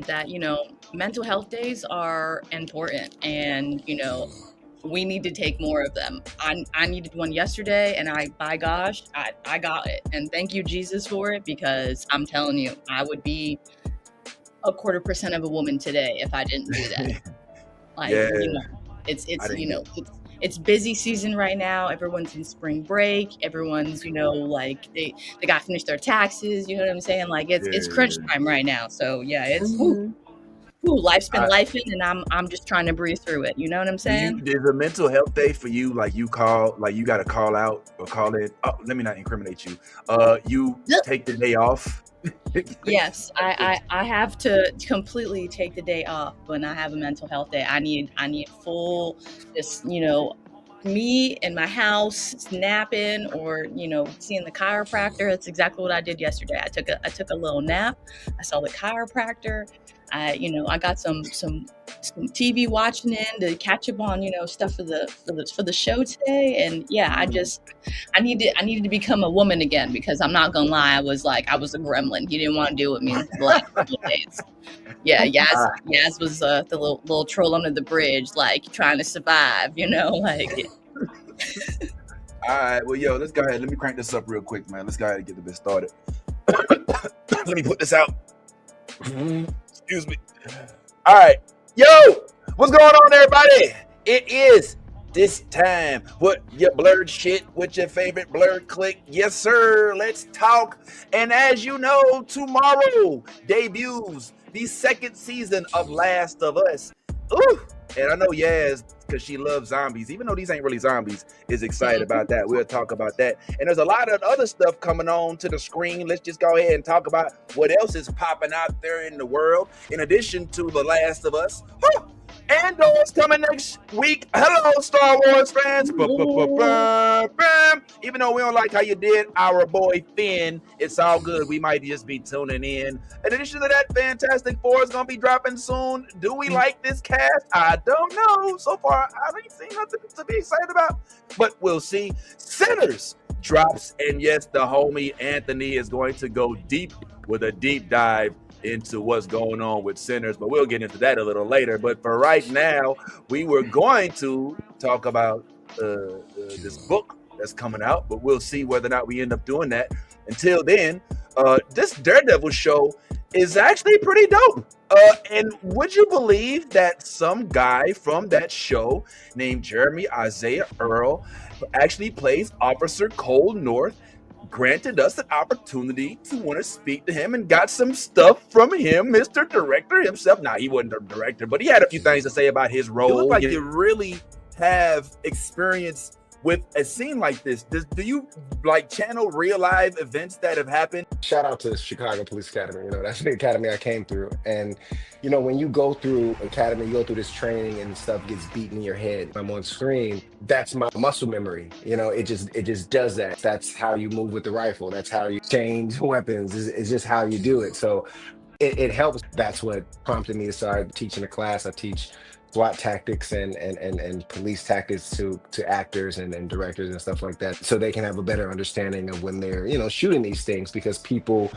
that, mental health days are important, and, we need to take more of them. I needed one yesterday, and by gosh, I got it. And thank you, Jesus, for it, because I'm telling you, I would be a 1/4% of a woman today if I didn't do that. Like, Yeah, it's I it's didn't you get know it's busy season right now. Everyone's in spring break. Everyone's, like they got to finish their taxes. You know what I'm saying? Like it's crunch yeah. time right now. So yeah, it's Mhm. life's been I, lifing, and I'm just trying to breathe through it. You know what I'm saying? there's a mental health day for you, like you got to call out or call in. Oh, let me not incriminate you. You Yep. take the day off. Yes, I have to completely take the day off when I have a mental health day. I need full, just, me in my house napping, or, seeing the chiropractor. That's exactly what I did yesterday. I took a little nap. I saw the chiropractor. I got some TV watching in to catch up on, stuff for the show today. And yeah, I needed to become a woman again, because I'm not gonna lie, I was a gremlin. He didn't want to deal with me the last couple of days. Yeah, Yaz was the little troll under the bridge, like trying to survive, like. All right, well, yo, let's go ahead. Let me crank this up real quick, man. Let's go ahead and get the bit started. Let me put this out. Excuse me. All right, yo, what's going on, everybody? It is this time. What your blurred shit with your favorite blurred click? Yes, sir. Let's talk. And as you know, tomorrow debuts the second season of Last of Us. Ooh, and I know Yaz, because she loves zombies, even though these ain't really zombies, is excited about that. We'll talk about that. And there's a lot of other stuff coming on to the screen. Let's just go ahead and talk about what else is popping out there in the world, in addition to The Last of Us. Andor's coming next week. Hello, Star Wars fans. Even though we don't like how you did our boy Finn, it's all good. We might just be tuning in. In addition to that, Fantastic Four is going to be dropping soon. Do we like this cast? I don't know. So far, I ain't seen nothing to be excited about, but we'll see. Sinners drops, and yes, the homie Anthony is going to go deep with a deep dive into what's going on with Sinners, but we'll get into that a little later. But for right now, we were going to talk about this book that's coming out, but we'll see whether or not we end up doing that. Until then, this Daredevil show is actually pretty dope. And would you believe that some guy from that show named Jeremy Isaiah Earl actually plays Officer Cole North, granted us an opportunity to want to speak to him and got some stuff from him, Mr. Director himself. Now, he wasn't the director, but he had a few things to say about his role. You look like you really have experience with a scene like this. Do you like channel real live events that have happened? Shout out to Chicago Police Academy. That's the academy I came through. And, when you go through academy, you go through this training and stuff gets beaten in your head. I'm on screen. That's my muscle memory. It just does that. That's how you move with the rifle. That's how you change weapons. It's just how you do it. So it helps. That's what prompted me to start teaching a class. I teach SWAT tactics and police tactics to actors and directors and stuff like that, so they can have a better understanding of when they're shooting these things, because people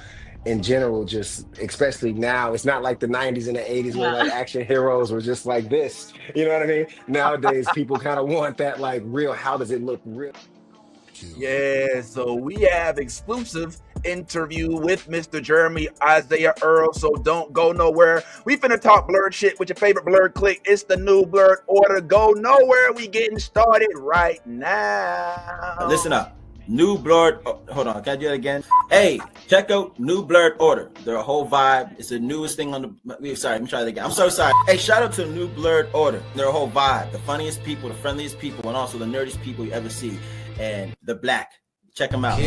in general, just especially now, it's not like the 90s and the 80s where like action heroes were just like this, you know what I mean? Nowadays people kind of want that, like, real, how does it look real? Yeah, so we have exclusive interview with Mr. Jeremy Isaiah Earl, so don't go nowhere. We finna talk blurred shit with your favorite blurred click. It's the new blurred order. Go nowhere. We getting started right now. Listen up. New blurred. Hold on. Can I do it again? Hey, check out New Blurred Order. They're a whole vibe. It's the newest thing on the. Sorry, let me try that again. I'm so sorry. Hey, shout out to New Blurred Order. They're a whole vibe. The funniest people, the friendliest people, and also the nerdiest people you ever see. And the black. Check them out.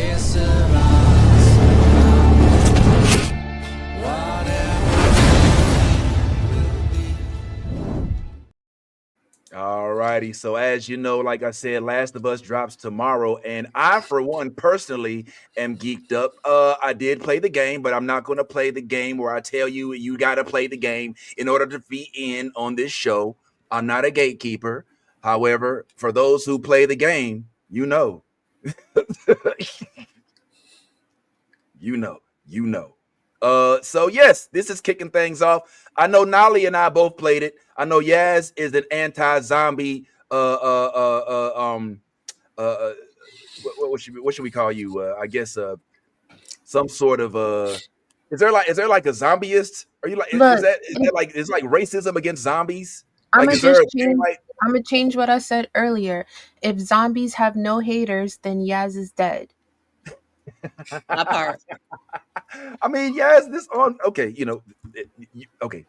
Alrighty, so as you know, like I said, Last of Us drops tomorrow, and I, for one, personally am geeked up. I did play the game, but I'm not going to play the game where I tell you you got to play the game in order to be in on this show. I'm not a gatekeeper. However, for those who play the game, you know. So yes, this is kicking things off. I know Nolly and I both played it. I know Yaz is an anti-zombie. Uh, uh what should we call you? I guess some sort of is there like a zombieist? Are you like Look, is that like is like racism against zombies? I'm Like gonna is there just a thing change. like I'm gonna change what I said earlier. If zombies have no haters, then Yaz is dead. That part. I mean, Yaz, this on okay, okay.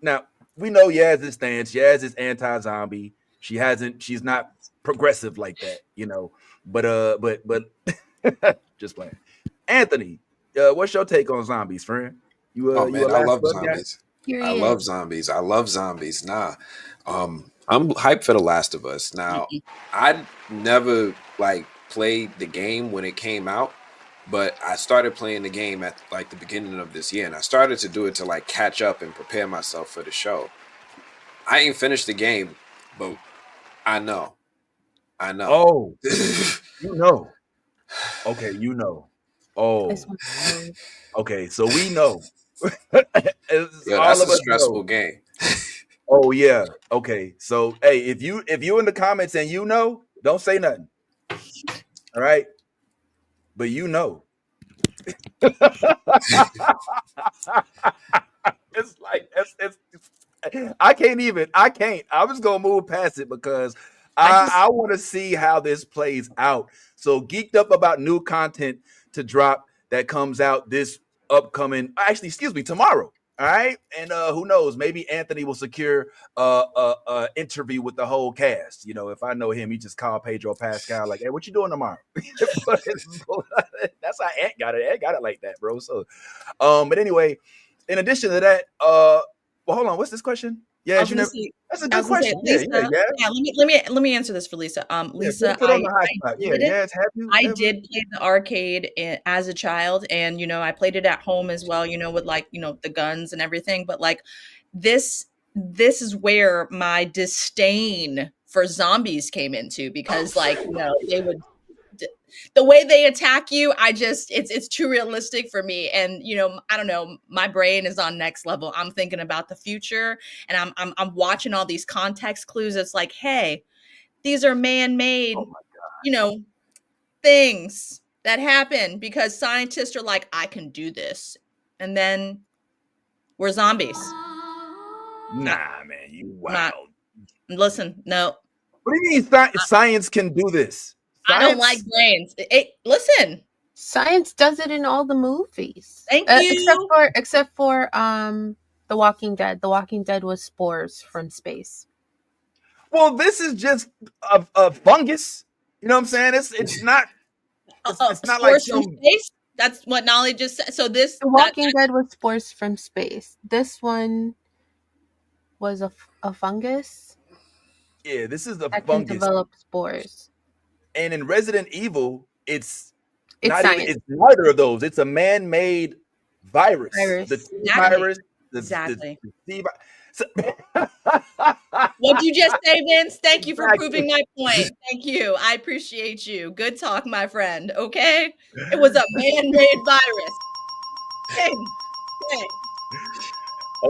Now we know Yaz's stance. Yaz is anti-zombie. She's not progressive like that, But just playing. Anthony, what's your take on zombies, friend? Oh You a man, I last love blood guy? zombies. I Period. love zombies. I love zombies. Nah. I'm hyped for The Last of Us. Now, Mm-mm. I never like played the game when it came out, but I started playing the game at like the beginning of this year, and I started to do it to like catch up and prepare myself for the show. I ain't finished the game, but I know. I know. Oh, you know. Okay, you know. This Oh, one's hard. okay. So we know. Yeah, All that's a of us stressful know. game. Oh yeah. Okay. So hey, if you in the comments and you know, don't say nothing. All right. But you know. it's like it's I can't. I'm just gonna move past it because I just I want to see how this plays out. So geeked up about new content to drop that comes out this upcoming actually, excuse me, tomorrow. All right. And who knows, maybe Anthony will secure interview with the whole cast. If I know him, he just call Pedro Pascal, like, hey, what you doing tomorrow? but, that's how Ant got it. Ant got it like that, bro. So but anyway, in addition to that, well, hold on. What's this question? I Yeah, was you gonna never. say That's a I good was gonna say, question. Yeah, Lisa, yeah. yeah, let me answer this for Lisa. Yeah, Lisa, put on the hot spot. Yeah, did it. yes. Have you I ever? did play the arcade as a child, and I played it at home as well, with like, the guns and everything. But like this is where my disdain for zombies came into, because like, they would the way they attack you, it's too realistic for me. And I don't know, my brain is on next level. I'm thinking about the future, and I'm watching all these context clues. It's like, hey, these are Oh man-made, my you know, things that happen because scientists are like, I can do this. And then we're zombies. Not, Nah, man, you not, wild. listen, no, What do you mean science can do this? I don't like Science? brains. Listen, Science does it in all the movies, thank except you. for The Walking Dead. The Walking Dead was spores from space. Well, this is just a fungus. You know what I'm saying? It's not. It's not like Spores from some. space. That's what Nolly just said. So this The that Walking Dead was spores from space. This one was a fungus Yeah, this is a that can fungus. develop spores. And in Resident Evil, it's It's not even. science. It's neither of those. It's a man-made virus. The Virus. T exactly, virus. exactly. The T virus. So, What'd you just say, Vince? Thank you for exactly. proving my point. Thank you. I appreciate you. Good talk, my friend. Okay, it was a man-made virus. Dang, dang.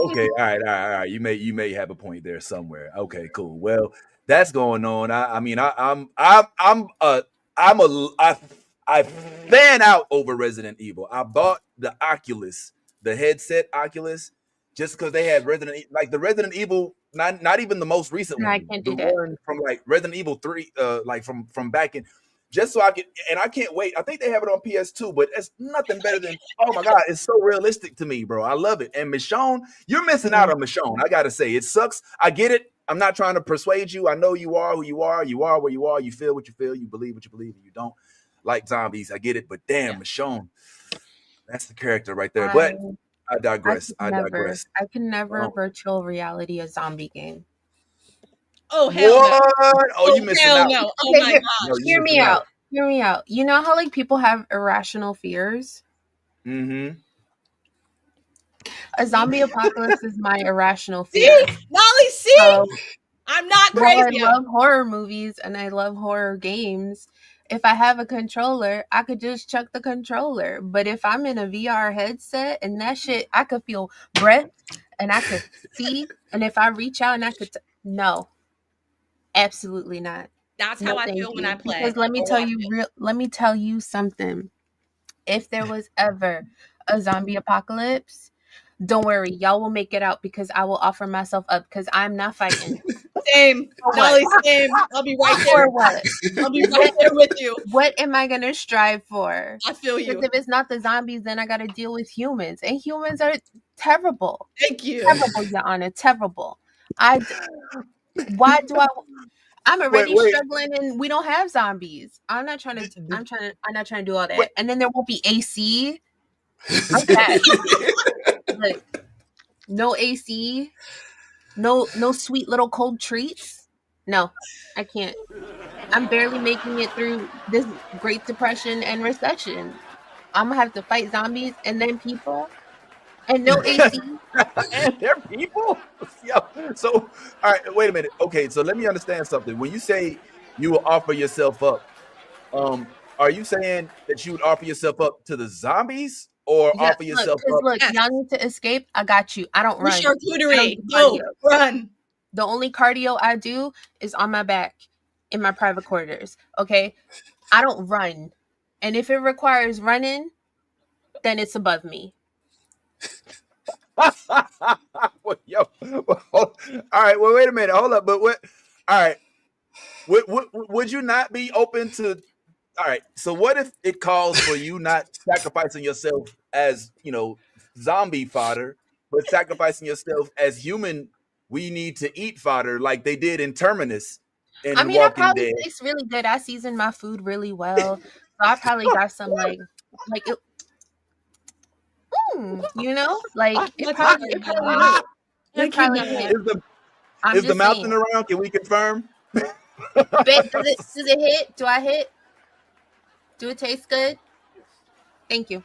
Okay, all right. You may have a point there somewhere. Okay, cool. Well, that's going on. I mean, I'm a I fan out over Resident Evil. I bought the Oculus, the headset Oculus, just because they had like the Resident Evil, not even the most recent No, I one, can't the do that. one from like Resident Evil 3, like from back in, just so I could, and I can't wait. I think they have it on PS2, but it's nothing better than, oh my god, it's so realistic to me, bro. I love it. And Michonne, you're missing out on Michonne. I gotta say, it sucks. I get it. I'm not trying to persuade you. I know you are who you are. You are where you are. You feel what you feel. You believe what you believe. And you don't like zombies. I get it. But damn, Yeah. Michonne, that's the character right there. I But I digress. I digress. I can never Um, virtual reality a zombie game. Oh hell no. what? Oh, Oh you missing hell out. no. Oh Okay, my No, gosh. you hear me missing out. out. Hear me out. You know how like people have irrational fears? Mm-hmm. A zombie apocalypse is my irrational See, fear. Molly. See, So I'm not while I crazy. love horror movies and I love horror games, If I have a controller, I could just chuck the controller. But if I'm in a VR headset and that shit, I could feel breath and I could see. And if I reach out and I could, no, absolutely not. That's No, how I thank feel when I you. play Because let me or tell watch you, it. let me tell you something. If there was ever a zombie apocalypse, don't worry, y'all will make it out because I will offer myself up because I'm not fighting. Same. For what? Nolly, same. I'll be right there. For what? I'll be right there with you. What am I gonna strive for? I feel Because you. if it's not the zombies, then I gotta deal with humans, and humans are terrible, Thank you. terrible, Your Honor, terrible. Why do I? I'm Wait, already wait. struggling, and we don't have zombies. I'm not trying to. I'm not trying to do all that. Wait. And then there won't be AC. Okay, look, no AC, no sweet little cold treats. No, I can't. I'm barely making it through this Great Depression and recession. I'm gonna have to fight zombies and then people and no AC. And they're people. Yo, so all right, wait a minute. Okay, so let me understand something. When you say you will offer yourself up, are you saying that you would offer yourself up to the zombies or Yeah, offer yourself up? look, Yes. y'all need to escape. I got you. I don't For run. I don't charcuterie. do Go. cardio. Run. The only cardio I do is on my back in my private quarters. Okay, I don't run, and if it requires running, then it's above me. Well, yo, all right. Well, wait a minute. Hold up. But what? All right. Would you not be open to? All right. So what if it calls for you not sacrificing yourself as zombie fodder, but sacrificing yourself as human? We need to eat fodder like they did in Terminus I in mean, I Walking probably Dead. taste really good. I season my food really well, so I probably got some like it, like My God, it no. probably hit. I It probably cannot. hit. Is the I'm is the just mouse saying. in around? Can we confirm? Babe, does it hit? Do I hit? Do it taste good? Thank you.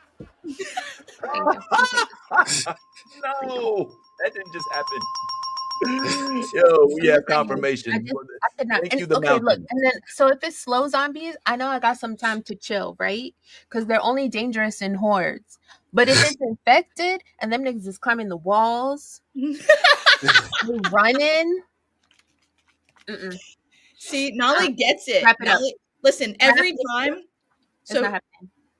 Thank you. I'll take this. No, that didn't just happen. Yo, we I'm have just saying. confirmation. I could not. Thank And you, the okay, look, mountain. and then so if it's slow zombies, I know I got some time to chill, right? Because they're only dangerous in hordes. But if it's infected and them niggas is climbing the walls, they running. Mm-mm. See, Nolly gets it. Wrap it up. Nolly, listen, Wrap every it up. time. It's not So,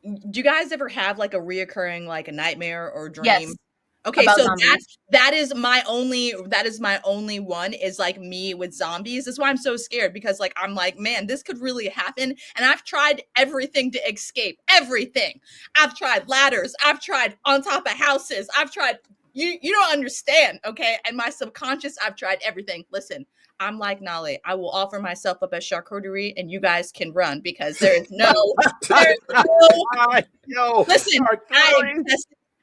happening. do you guys ever have like a reoccurring like a nightmare or dream? Yes. Okay, About so zombies. that is my only one is like me with zombies. That's why I'm so scared because like I'm like, man, this could really happen. And I've tried everything to escape. Everything. I've tried ladders. I've tried on top of houses. I've tried you don't understand, okay? And my subconscious, I've tried everything. Listen, I'm like Nolly. I will offer myself up as charcuterie and you guys can run because there's no Yo, listen, charcuterie.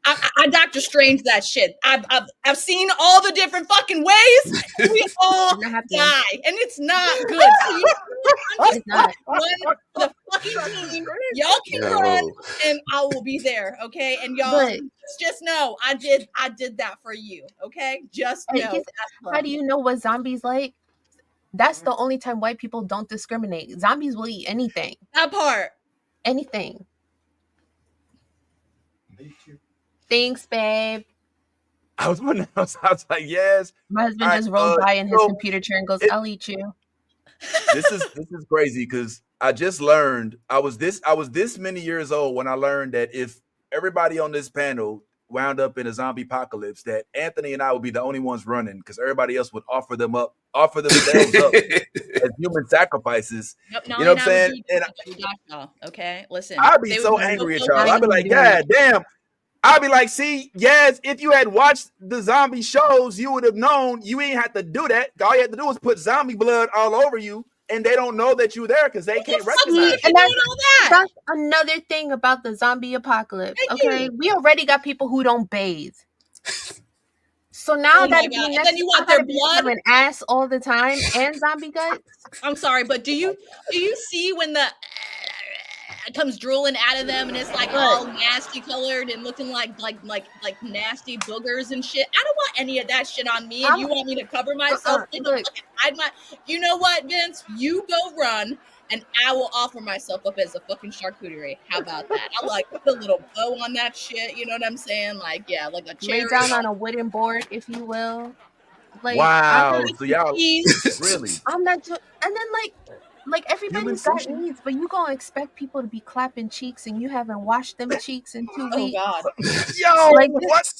I Doctor Strange that shit. I've seen all the different fucking ways. We all It's not happening. die, and it's not good. So you know, I'm just It's not. run for the fucking team. Y'all can run, and I will be there. Okay, and y'all But just know I did that for you. Okay, just know. because how do you know what zombies like? That's the only time white people don't discriminate. Zombies will eat anything. That part. Anything. Thanks, babe. I was like, yes. My husband All right, just rolled by in his so computer chair and goes, I'll eat you. this is crazy because I just learned I was this many years old when I learned that if everybody on this panel wound up in a zombie apocalypse, that Anthony and I would be the only ones running because everybody else would offer themselves up as human sacrifices. Yep, You know what I'm saying? And okay, listen. I'd be so angry at y'all. I'd be like, God damn. I'd be like, see, yes, if you had watched the zombie shows, you would have known you ain't have to do that. All you had to do was put zombie blood all over you, and they don't know that you're there because they can't recognize you. And that's another thing about the zombie apocalypse. Okay, we already got people who don't bathe. So now and then you want their blood and ass all the time and zombie guts. I'm sorry, but do you see when the comes drooling out of them and it's like all nasty colored and looking like nasty boogers and shit? I don't want any of that shit on me, and you want me to cover myself? You know what, Vince? You go run. and I will offer myself up as a fucking charcuterie. How about that? I like put a little bow on that shit. You know what I'm saying? Like, yeah, like a Lay cherry down on a wooden board, if you will. Like Wow. So y'all cheese. really I'm not doing. And then like human everybody's got sushi? needs, but you gonna expect people to be clapping cheeks, and you haven't washed them cheeks in 2 Oh weeks. God. Yo, Like what?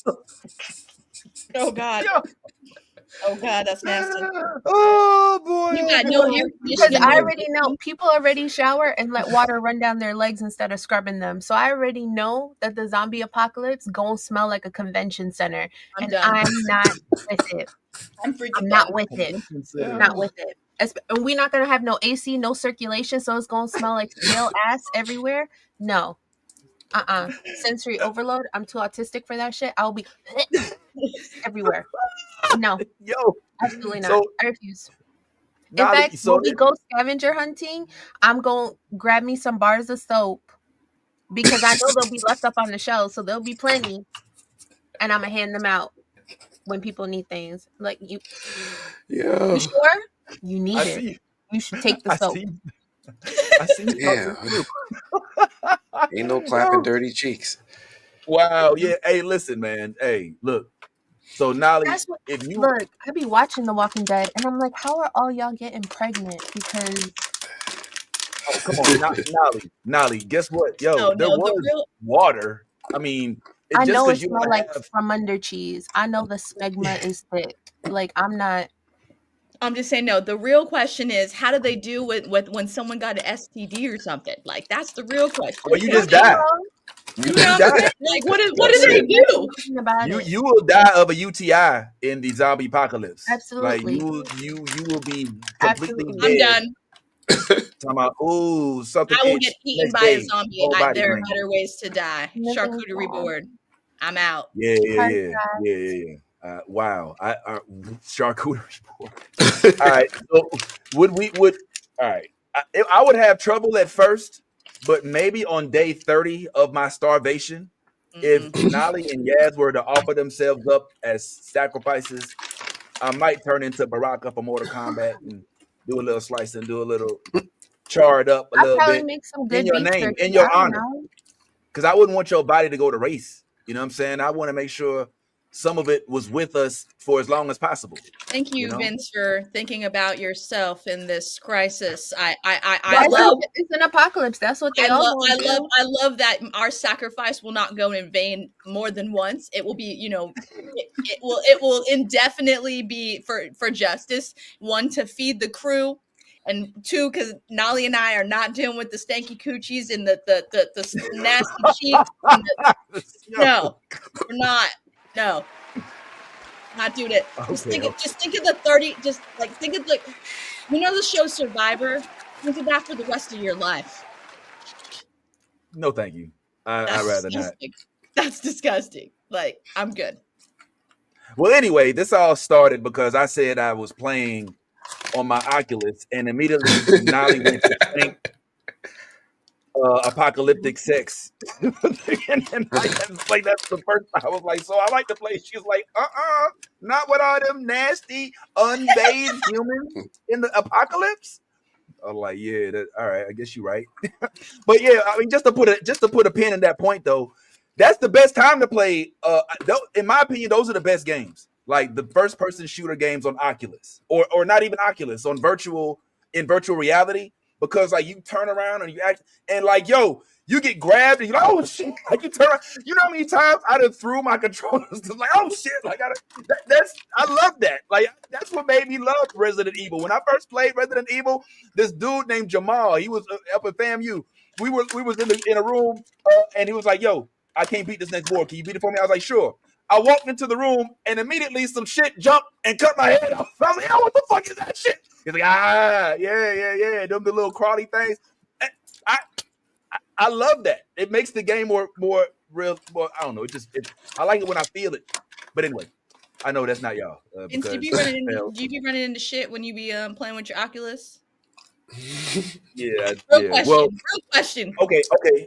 Oh God. Yo. Oh God, that's nasty. Oh boy, You oh got no boy. air because conditioning, I no already know heating. people already shower and let water run down their legs instead of scrubbing them. So I already know that the zombie apocalypse gonna smell like a convention center, I'm and done. I'm not with it. I'm I'm freaking not done. with it. Convention center. Not with it. And we're not gonna have no AC, no circulation, so it's gonna smell like stale ass everywhere. No. Sensory overload. I'm too autistic for that shit. I'll be everywhere. No, Yo, absolutely not. so I refuse. In Nolly, fact, so when we go scavenger hunting, I'm going to grab me some bars of soap because I know they'll be left up on the shelves, so there'll be plenty, and I'm gonna hand them out when people need things. Like you Yo, sure? You I need it. see, You should take the I soap. see, I see you damn. talking through. Ain't no clapping Yo, dirty cheeks. wow, yeah. Hey, listen, man. Hey, look. So Nolly, That's what. if you Look, I be watching The Walking Dead, and I'm like, how are all y'all getting pregnant? Because oh come on, Nolly, guess what? Yo, No, there no, the was real water. I mean, it I just know it because you smell don't like have from under cheese. I know the smegma is thick. Like I'm not. I'm just saying no. The real question is how do they do with when someone got an STD or something? Like that's the real question. well, you Because just Okay, die. well, You you know you what I'm die. saying? Like what do That's they it. there's do? nothing about it. You will die of a UTI in the zombie apocalypse. Like Absolutely, you will be completely absolutely. I'm dead. done. Talking about ooh something I will get itch eaten next by a day. zombie. Whole body There are pain. better ways to die. Nothing's Charcuterie wrong. board. I'm out. Yeah, yeah, Hard yeah, pass. yeah, yeah, yeah. Wow, charcuterie board. All right, so would all right? I would have trouble at first, but maybe on day 30 of my starvation, if Mm-mm. Nolly and Yaz were to offer themselves up as sacrifices, I might turn into Baraka for Mortal Kombat and do a little slice and do a little charred up a I'll little probably bit make some in good your beef name, in jerky. your I don't honor. know. Because I wouldn't want your body to go to waste. You know what I'm saying? I want to make sure some of it was with us for as long as possible. Thank You you, know? Vince, for thinking about yourself in this crisis. I Not It's well. an apocalypse. That's what they all gonna do. I love that our sacrifice will not go in vain more than once. It will be, you know, it will indefinitely be for justice. One, to feed the crew, and two, because Nolly and I are not dealing with the stanky coochies and the nasty cheeks. And Yo, no, we're not. No, not doing it. okay, okay. Just think of the 30. Just like think of like you know the show Survivor. Think of that for the rest of your life. No, thank you. I'd That's rather not. disgusting. That's disgusting. Like I'm good. Well, anyway, this all started because I said I was playing on my Oculus, and immediately Nolly went to think apocalyptic sex. and like that's the first I was like, so I like to play. She's like, not with all them nasty, unbathed humans in the apocalypse. I'm like, yeah, all right, I guess you're right. But yeah, I mean, just to put a pin in that point though, that's the best time to play. In my opinion, those are the best games. Like the first person shooter games on Oculus, or not even Oculus, on virtual reality, because like you turn around and you act and like you get grabbed and you're like, oh shit, like you turn around. You know how many times I done threw my controllers to like, oh shit, like I love that. Like that's what made me love Resident Evil. When I first played Resident Evil, this dude named Jamal, he was up at FAMU. We was in a room and he was like, yo, I can't beat this next board. Can you beat it for me? I was like, sure. I walked into the room and immediately some shit jumped and cut my head off. I was like, oh, what the fuck is that shit? He's like, yeah. Them the little crawly things. I love that. It makes the game more real. More, I don't know. I like it when I feel it. But anyway, I know that's not y'all. Vince, Because do you be running into shit when you be playing with your Oculus? yeah. Real question. Well, Real question. okay.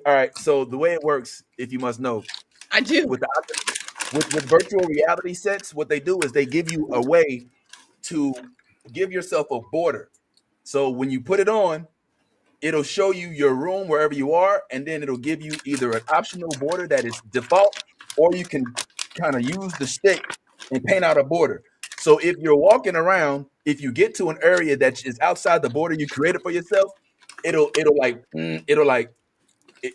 All right. So the way it works, if you must know, I do. with virtual reality sets, what they do is they give you a way to give yourself a border. So when you put it on, it'll show you your room wherever you are, and then it'll give you either an optional border that is default, or you can kind of use the stick and paint out a border. So if you're walking around, if you get to an area that is outside the border you created for yourself, it'll like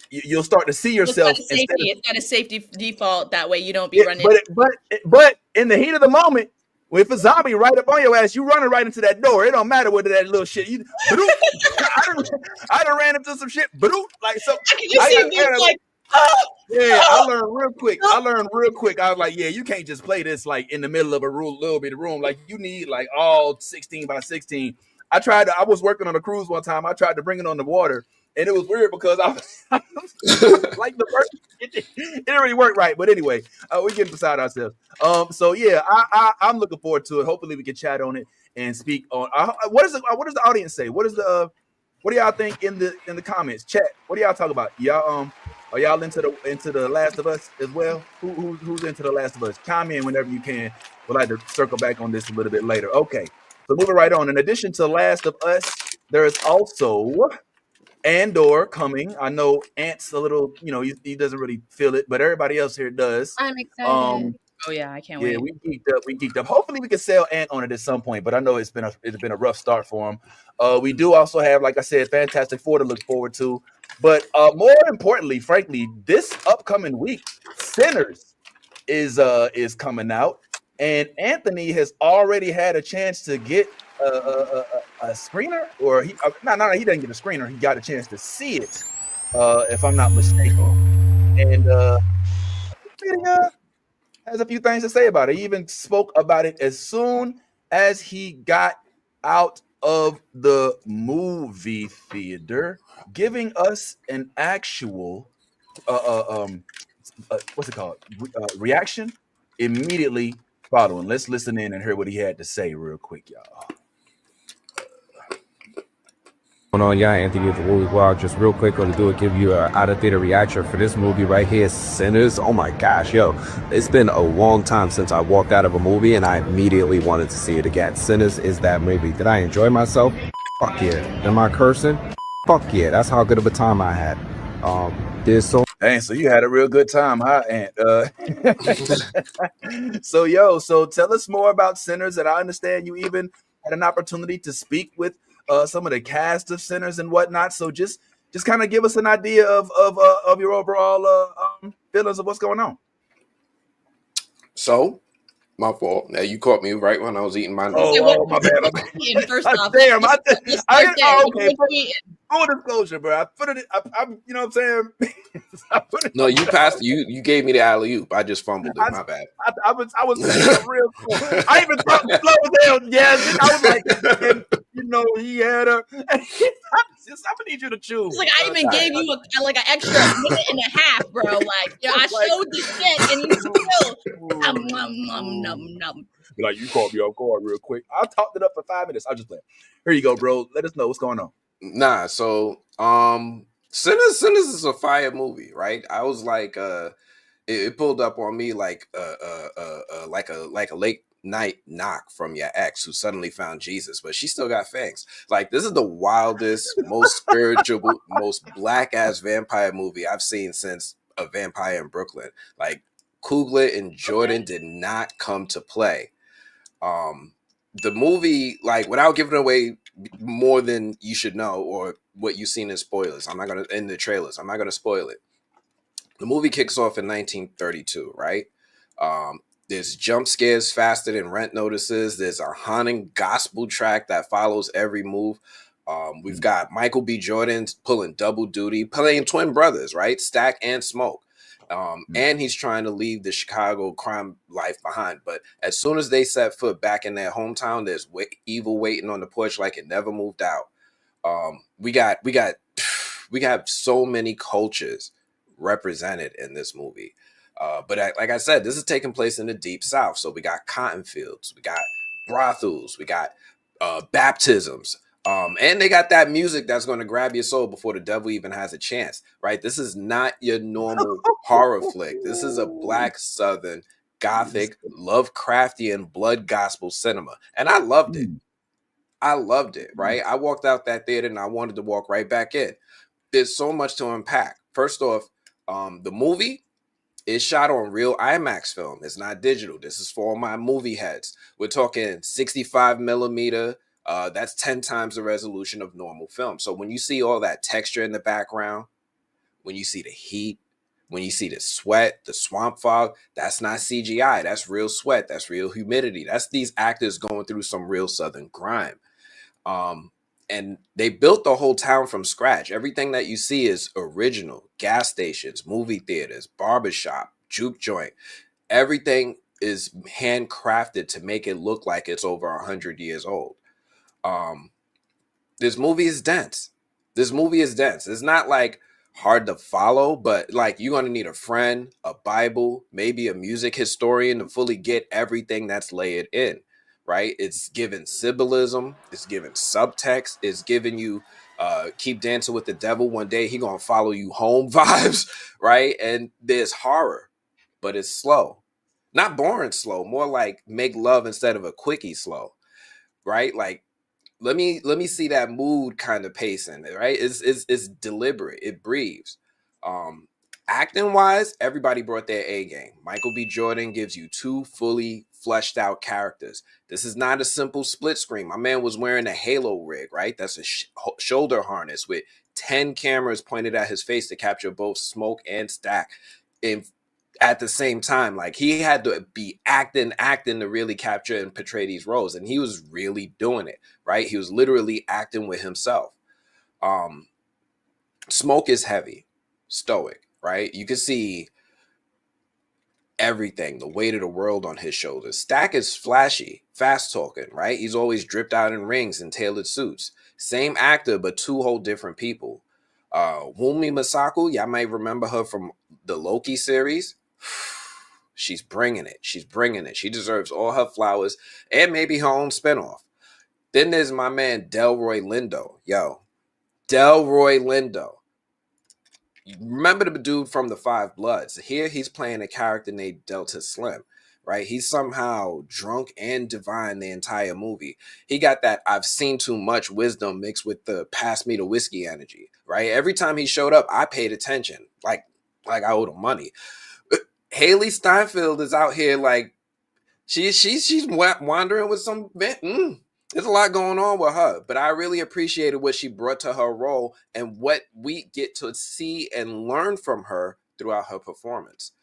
you'll start to see It's got yourself a instead of safety. It's got a safety default. That way you don't be running. but in the heat of the moment, if a zombie right up on your ass, you running right into that door. It don't matter whether that little shit. I done ran into some shit. Like so. I can just see it like, Yeah, I learned real quick. I was like, yeah, you can't just play this like in the middle of a little bit of room. Like you need like all 16 by 16. I was working on a cruise one time. I tried to bring it on the water, and it was weird because I was like the first, it didn't really work right. But anyway, we're getting beside ourselves. So yeah, I'm looking forward to it. Hopefully, we can chat on it and speak on. What does the audience say? What do y'all think in the comments? Chat. What do y'all talk about? Y'all are y'all into the Last of Us as well? Who's into the Last of Us? Chime in whenever you can. We'd like to circle back on this a little bit later. Okay, so moving right on. In addition to Last of Us, there is also Andor coming. I know Ant's a little, he doesn't really feel it, but everybody else here does. I'm excited. oh yeah, I can't Yeah, wait. we geeked up. Hopefully, we can sell Ant on it at some point. But I know it's been a rough start for him. We do also have, like I said, Fantastic Four to look forward to. But more importantly, frankly, this upcoming week, Sinners is coming out, and Anthony has already had a chance to get a screener, or he didn't get a screener. He got a chance to see it, if I'm not mistaken, and has a few things to say about it. He even spoke about it as soon as he got out of the movie theater, giving us an actual what's it called? Reaction immediately following. Let's listen in and hear what he had to say real quick, y'all. Going on, yeah, Anthony of the Movie Blog. Just real quick, going to do it, give you an out of theater reaction for this movie right here, Sinners. Oh my gosh, yo, it's been a long time since I walked out of a movie and I immediately wanted to see it again. Sinners is that movie. Did I enjoy myself? Fuck yeah. Am I cursing? Fuck yeah. That's how good of a time I had. There's so Dang, so you had a real good time, huh, Ant? So tell us more about Sinners. And I understand you even had an opportunity to speak with some of the cast of Sinners and whatnot. So just kind of give us an idea of your overall feelings of what's going on. So, my fault. Now you caught me right when I was eating my. Oh, my bad. First off, damn! let's Full disclosure, bro. I put it. I'm. You know what I'm saying? No, you passed. You gave me the alley oop. I just fumbled it. My bad. I was real cool. I even thought the flow was down. Yes, I was like, he had a. I'm gonna need you to choose. It's like I even gave you an extra minute and a half, bro. Like, I showed the shit, and you still num. Like, you caught me off guard real quick. I talked it up for 5 minutes. I'll just play. Here you go, bro. Let us know what's going on. Nah, so Sinners is a fire movie, right? I was like, it pulled up on me like a late night knock from your ex who suddenly found Jesus, but she still got fangs. Like, this is the wildest, most spiritual, most black ass vampire movie I've seen since A Vampire in Brooklyn. Like, Coogler and Jordan did not come to play. The movie, like, without giving away more than you should know or what you've seen in spoilers, in the trailers, I'm not gonna spoil it. The movie kicks off in 1932, right? There's jump scares faster than rent notices. There's a haunting gospel track that follows every move. We've got Michael B. Jordan pulling double duty, playing twin brothers, right? Stack and Smoke. And he's trying to leave the Chicago crime life behind. But as soon as they set foot back in their hometown, there's evil waiting on the porch like it never moved out. We got so many cultures represented in this movie. But like I said, this is taking place in the Deep South. So we got cotton fields, we got brothels, we got baptisms. And they got that music that's going to grab your soul before the devil even has a chance, right? This is not your normal horror flick. This is a black Southern Gothic Lovecraftian blood gospel cinema. And I loved it. I loved it, right? I walked out that theater and I wanted to walk right back in. There's so much to unpack. First off, the movie is shot on real IMAX film. It's not digital. This is for all my movie heads. We're talking 65 millimeter. That's 10 times the resolution of normal film. So when you see all that texture in the background, when you see the heat, when you see the sweat, the swamp fog, that's not CGI. That's real sweat. That's real humidity. That's these actors going through some real Southern grime. And they built the whole town from scratch. Everything that you see is original. Gas stations, movie theaters, barbershop, juke joint. Everything is handcrafted to make it look like it's over 100 years old. This movie is dense. It's not like hard to follow, but like you're going to need a friend, a Bible, maybe a music historian to fully get everything that's layered in, right? It's given symbolism. It's given subtext. It's giving you keep dancing with the devil one day. He going to follow you home vibes, right? And there's horror, but it's slow. Not boring slow, more like make love instead of a quickie slow, right? Like, let me see that mood kind of pacing, right? It's deliberate. It breathes. Acting wise, everybody brought their A game. Michael B. Jordan gives you two fully fleshed out characters. This is not a simple split screen. My man was wearing a Halo rig, right? That's a shoulder harness with 10 cameras pointed at his face to capture both smoke and stack. And at the same time, like he had to be acting to really capture and portray these roles, and he was really doing it, right? He was literally acting with himself. Smoke is heavy, stoic, right? You can see everything, the weight of the world on his shoulders. Stack is flashy, fast talking, right? He's always dripped out in rings and tailored suits. Same actor, but two whole different people. Wumi Masako, y'all might remember her from the Loki series. She's bringing it. She deserves all her flowers and maybe her own spinoff. Then there's my man Delroy Lindo. Delroy Lindo. You remember the dude from the Five Bloods? Here he's playing a character named Delta Slim, right? He's somehow drunk and divine the entire movie. He got that I've seen too much wisdom mixed with the pass me the whiskey energy, right? Every time he showed up, I paid attention, like I owed him money. Haley Steinfeld is out here like she's wandering with some there's a lot going on with her, but I really appreciated what she brought to her role and what we get to see and learn from her throughout her performance.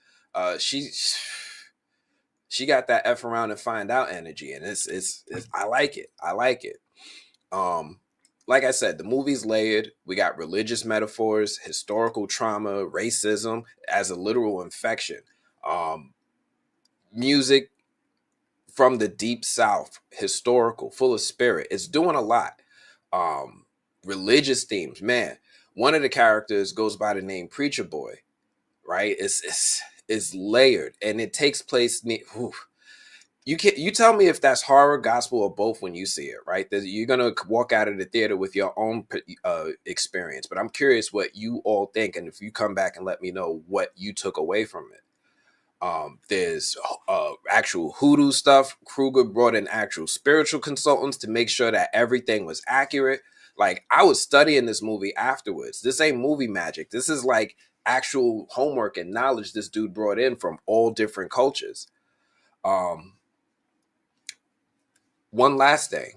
She got that F around and find out energy, and it's I like it. Like I said, the movie's layered. We got religious metaphors, historical trauma, racism as a literal infection. Music from the deep South, historical, full of spirit. It's doing a lot. Religious themes, man. One of the characters goes by the name Preacher Boy, right? It's layered, and it takes place. You tell me if that's horror, gospel, or both when you see it, right? You're gonna walk out of the theater with your own experience. But I'm curious what you all think, and if you come back and let me know what you took away from it. There's actual hoodoo stuff. Kruger brought in actual spiritual consultants to make sure that everything was accurate. Like, I was studying this movie afterwards. This ain't movie magic. This is like actual homework and knowledge this dude brought in from all different cultures. One last thing.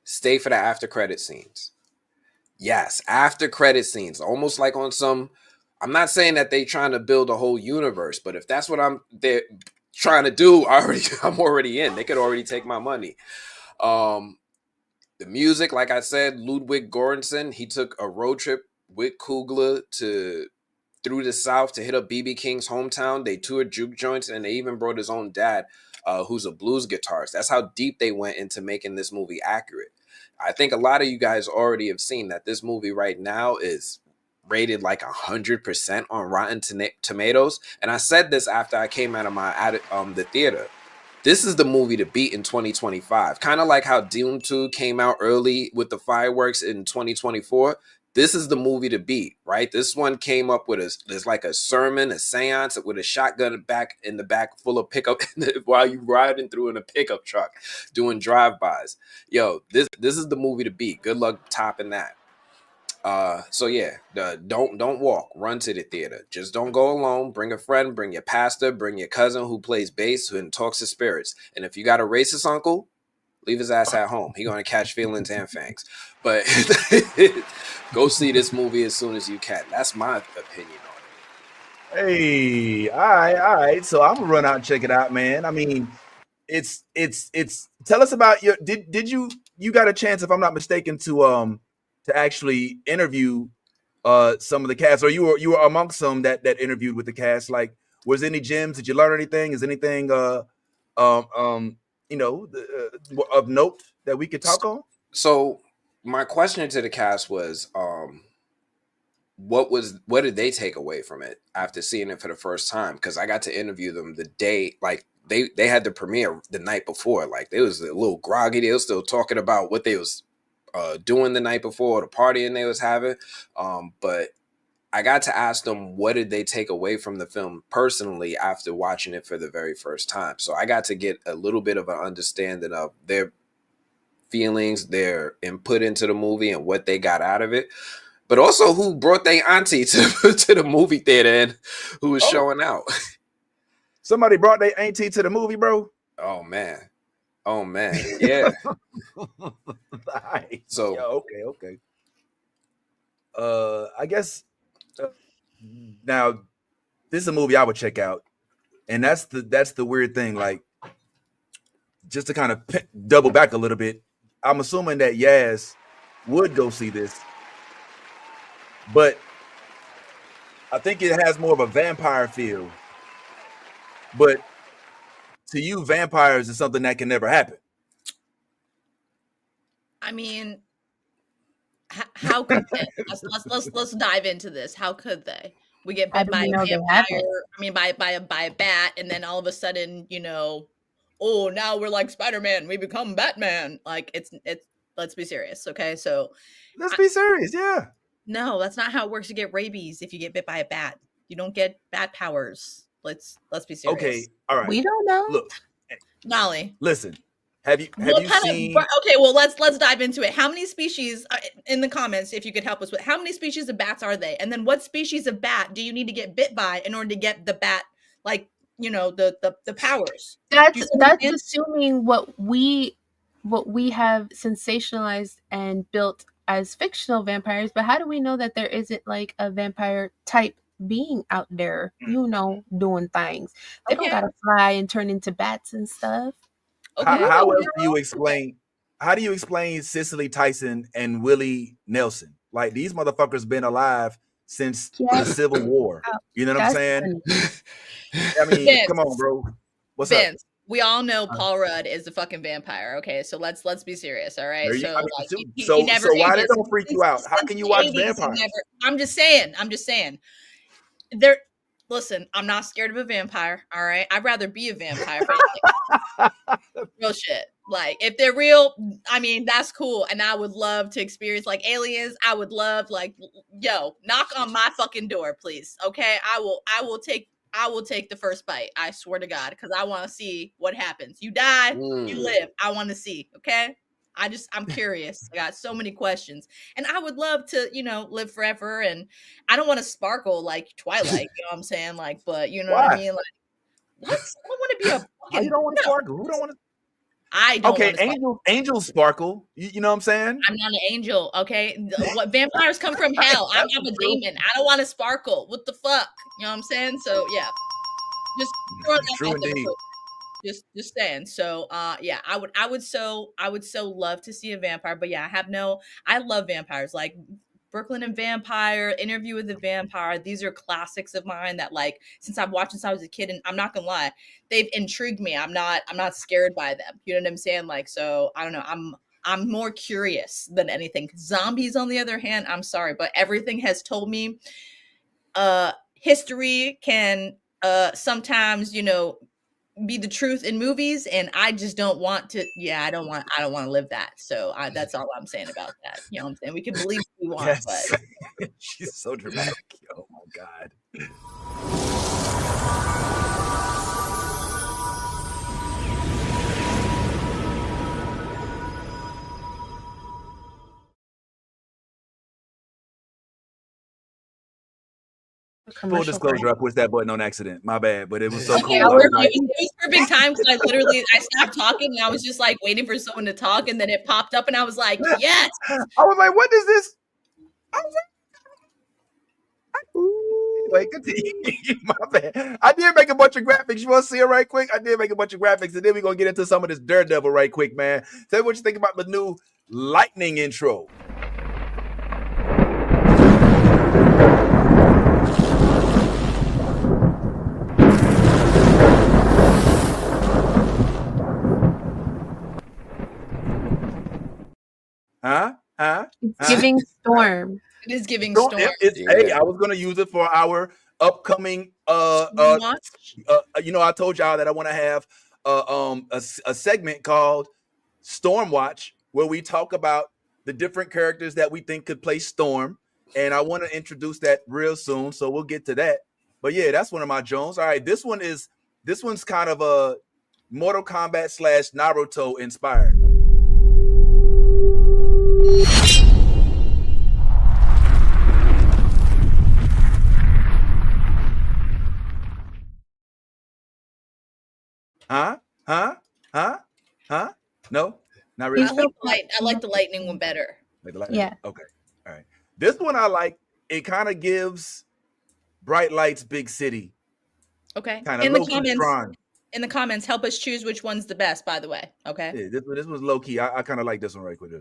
Stay for the after credit scenes. Yes, after credit scenes. Almost like on some... I'm not saying that they trying to build a whole universe, but if that's what they're trying to do, I'm already in. They could already take my money. The music, like I said, Ludwig Göransson, he took a road trip with Kugler through the South to hit up BB King's hometown. They toured juke joints, and they even brought his own dad, who's a blues guitarist. That's how deep they went into making this movie accurate. I think a lot of you guys already have seen that this movie right now is rated like 100% on Rotten Tomatoes. And I said this after I came out of the theater. This is the movie to beat in 2025. Kind of like how Doom 2 came out early with the fireworks in 2024. this is the movie to beat, right? This one came up with there's like a sermon, a seance with a shotgun back in the back full of pickup while you riding through in a pickup truck doing drive-bys. Yo, this is the movie to beat. Good luck topping that. So yeah, don't walk, run to the theater. Just don't go alone. Bring a friend, bring your pastor, bring your cousin who plays bass and talks to spirits. And if you got a racist uncle, leave his ass at home. He gonna catch feelings and fangs. But go see this movie as soon as you can. That's my opinion on it. Hey, all right. So I'm gonna run out and check it out, man. I mean, it's. Tell us about your. Did you got a chance, if I'm not mistaken, to actually interview some of the cast, or you were amongst some that interviewed with the cast? Like, was any gems? Did you learn anything? Is anything of note that we could talk on? So my question to the cast was, what did they take away from it after seeing it for the first time? Because I got to interview them the day, like they had the premiere the night before. Like, they was a little groggy. They were still talking about what they was doing the night before, the partying they was having. But I got to ask them, what did they take away from the film personally after watching it for the very first time? So I got to get a little bit of an understanding of their feelings, their input into the movie, and what they got out of it. But also who brought their auntie to the movie theater and who was showing out. Somebody brought their auntie to the movie, bro. Oh man, yeah. Nice. So yeah, okay. I guess now this is a movie I would check out, and that's the weird thing. Like, just to kind of double back a little bit, I'm assuming that Yaz would go see this, but I think it has more of a vampire feel. But to you, vampires is something that can never happen. I mean, how could they? Let's dive into this. How could they? We get bit by a vampire. I mean, by a bat, and then all of a sudden, oh, now we're like Spider-Man. We become Batman. Like, it's. Let's be serious, okay? So let's be serious. Yeah. No, that's not how it works. You get rabies if you get bit by a bat. You don't get bat powers. Let's be serious. Okay, all right. We don't know. Look, Nolly, listen. Have you seen? Okay, well let's dive into it. How many species in the comments, if you could help us with, how many species of bats are they? And then what species of bat do you need to get bit by in order to get the bat, like, the powers? That's assuming what we have sensationalized and built as fictional vampires. But how do we know that there isn't like a vampire type being out there, doing things? They don't gotta fly and turn into bats and stuff. Okay. How else do you explain? How do you explain Cicely Tyson and Willie Nelson? Like, these motherfuckers been alive since the Civil War. You know what I'm saying? I mean, Vince, come on, bro. What's up? We all know Paul Rudd is a fucking vampire. Okay, so let's be serious. All right. So why they don't freak you out? How can you watch vampires? I'm just saying. Listen, I'm not scared of a vampire. All right, I'd rather be a vampire. Real shit. Like, if they're real, I mean, that's cool, and I would love to experience like aliens. I would love, like, knock on my fucking door, please. Okay, I will take the first bite. I swear to God, because I want to see what happens. You die, you live. I want to see. Okay. I'm curious. I got so many questions, and I would love to, live forever. And I don't want to sparkle like Twilight. You know what I'm saying? Like, but you know what I mean? Like, what? I don't want to be a fucking. You don't want to sparkle. Who don't want to? I don't. Okay, angels sparkle. You know what I'm saying? I'm not an angel. Okay, what vampires come from hell? I'm a demon. I don't want to sparkle. What the fuck? You know what I'm saying? So yeah, just throw that out there. Just saying. So yeah, I would so love to see a vampire, but yeah, I love vampires. Like Brooklyn and Vampire, Interview with the Vampire. These are classics of mine that, like, since I've watched since I was a kid, and I'm not gonna lie, they've intrigued me. I'm not scared by them. You know what I'm saying? Like, so I don't know. I'm more curious than anything. Zombies, on the other hand, I'm sorry, but everything has told me history can sometimes, be the truth in movies, and I just don't want to. Yeah, I don't want to live that. So that's all I'm saying about that. You know what I'm saying? We can believe what we want, but Yes. She's so dramatic. Oh my God. Full disclosure, I pushed that button on accident. My bad, but it was so cool. yeah, I was like, it was perfect time because I stopped talking and I was just like waiting for someone to talk, and then it popped up and I was like, yes. I was like, what is this? I was like, anyway, continue. My bad. I did make a bunch of graphics. You want to see it right quick? I did make a bunch of graphics, and then we're gonna get into some of this Daredevil right quick, man. Tell me what you think about the new lightning intro. It's giving Storm. It is giving Storm. Hey, I was gonna use it for our upcoming you know, I told y'all that I want to have a segment called Storm Watch, where we talk about the different characters that we think could play Storm, and I want to introduce that real soon, so we'll get to that. But yeah, that's one of my Jones. All right, this one's kind of a Mortal Kombat / Naruto inspired. No, not really. I like the lightning one better. Like the lightning? Yeah. Okay. All right. This one I like. It kind of gives Bright Lights Big City. Okay. Kind of low key Tron. In the comments, help us choose which one's the best, by the way. Okay. Yeah, this was low key. I kind of like this one right quick.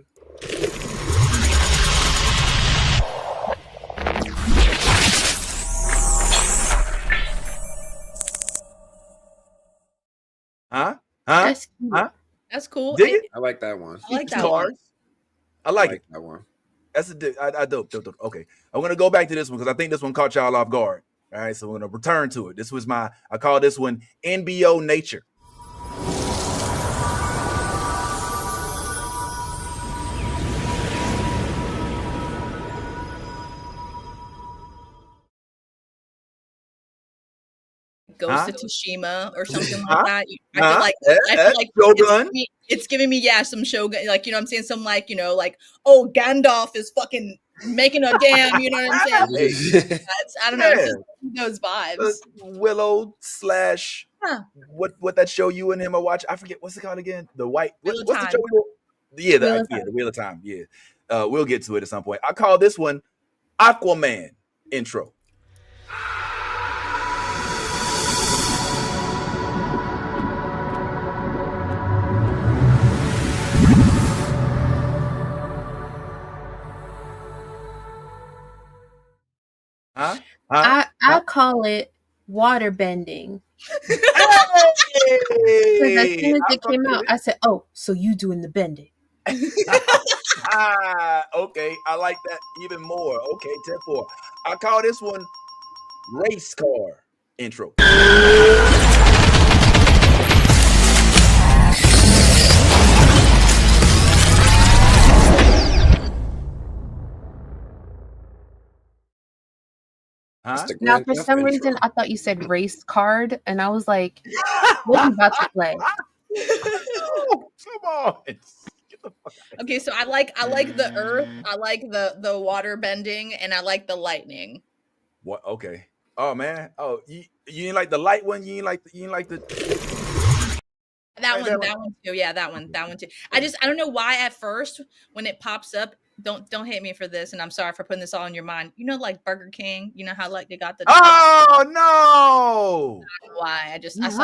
That's cool. Dig it? I like that one. I like that one. I like that one. That's dope. Okay, I'm gonna go back to this one because I think this one caught y'all off guard. All right, so we're gonna return to it. This was I call this one NBO Nature. Ghost of Tsushima or something like that. I feel like Shogun. It's giving me some Shogun, like, you know what I'm saying, some like, you know, like, oh, Gandalf is fucking making a dam, you know what I'm saying? I don't know, it's just those vibes. Willow / what that show you and him are watching? I forget what's it called again. The white what's the show? The Wheel of Time. Yeah, we'll get to it at some point. I call this one Aquaman intro. I call it water bending. Because as soon as it came out, I said, "Oh, so you doing the bending?" Okay, I like that even more. Okay, 10-4. I call this one race car intro. Now, for some reason, I thought you said race card, and I was like, "What are you about to play?" Come on. Okay, so I like the earth, I like the water bending, and I like the lightning. What? Okay. Oh man. Oh, you ain't like the light one. You ain't like the. That one too. Yeah, that one too. I don't know why at first when it pops up. Don't hate me for this, and I'm sorry for putting this all in your mind. You know, like Burger King. You know how like they got the. Oh no! I don't know why I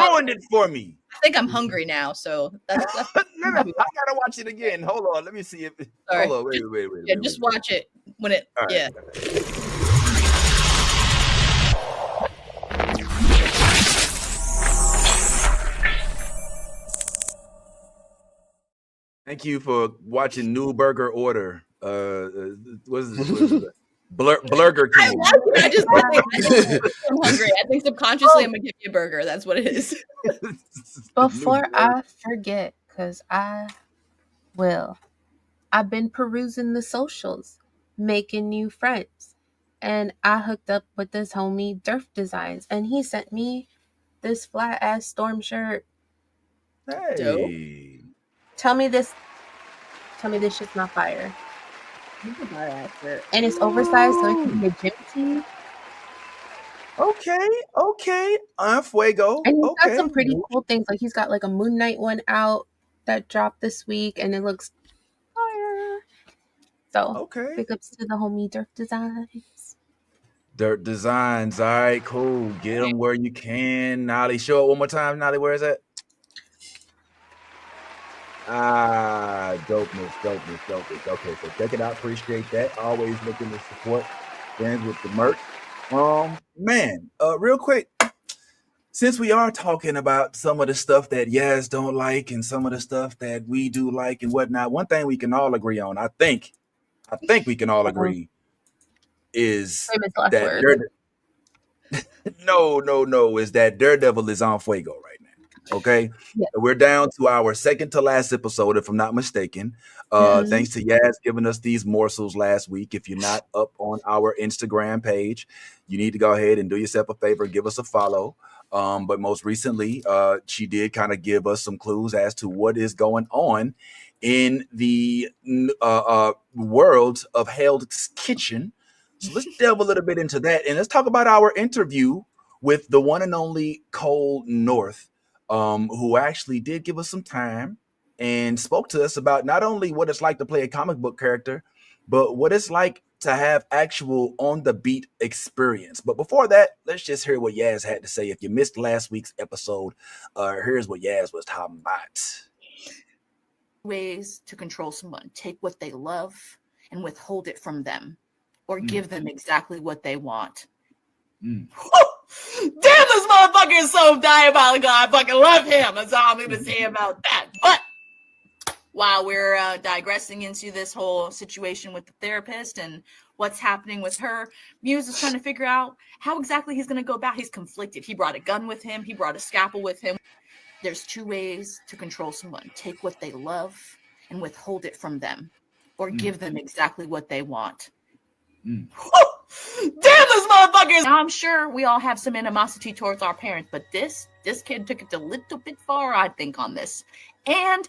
ruined it for me. I think I'm hungry now, so that's I gotta watch it again. Hold on, let me see if. Sorry. Hold on, wait. Yeah, just watch it when it. Right. Yeah. Thank you for watching New Burger Order. What is this? Burger I King. like it. I'm hungry. I think subconsciously I'm gonna give you a burger. That's what it is. Before I forget, because I will, I've been perusing the socials, making new friends. And I hooked up with this homie Durf Designs, and he sent me this flat ass Storm shirt. Dope. Hey. Tell me this shit's not fire. You can buy that shirt. And it's oversized, so it can be a gym tee. Okay. Fuego. And he's got Okay. some pretty cool things. Like he's got like a Moon Knight one out that dropped this week, and it looks fire. So Okay. big ups to the homie Durf Designs. Dirt Designs. All right, cool. Get them where you can. Nolly, show it one more time. Nolly, where is that? Dopeness. Okay, so check it out. Appreciate that. Always looking to support fans with the merch. Man, real quick, since we are talking about some of the stuff that Yaz don't like and some of the stuff that we do like and whatnot, one thing we can all agree on, I think we can all agree, is Famous last that words. is that Daredevil is on fuego right now. Okay, Yeah. We're down to our second to last episode, if I'm not mistaken. Thanks to Yaz giving us these morsels last week. If you're not up on our Instagram page, you need to go ahead and do yourself a favor, give us a follow. But most recently, she did kind of give us some clues as to what is going on in the world of Hell's Kitchen. So let's delve a little bit into that, and let's talk about our interview with the one and only Cole North, who actually did give us some time and spoke to us about not only what it's like to play a comic book character, but what it's like to have actual on the beat experience. But before that, let's just hear what Yaz had to say. If you missed last week's episode, here's what Yaz was talking about. Ways to control someone: take what they love and withhold it from them, or give them exactly what they want. Damn, this motherfucker is so diabolical. I fucking love him. That's all I'm going to say about that. But while we're digressing into this whole situation with the therapist and what's happening with her, Muse is trying to figure out how exactly he's going to go about. He's conflicted. He brought a gun with him. He brought a scalpel with him. There's two ways to control someone: take what they love and withhold it from them, or give them exactly what they want. Damn, this motherfucker! I'm sure we all have some animosity towards our parents, but this kid took it a little bit far, I think, on this. And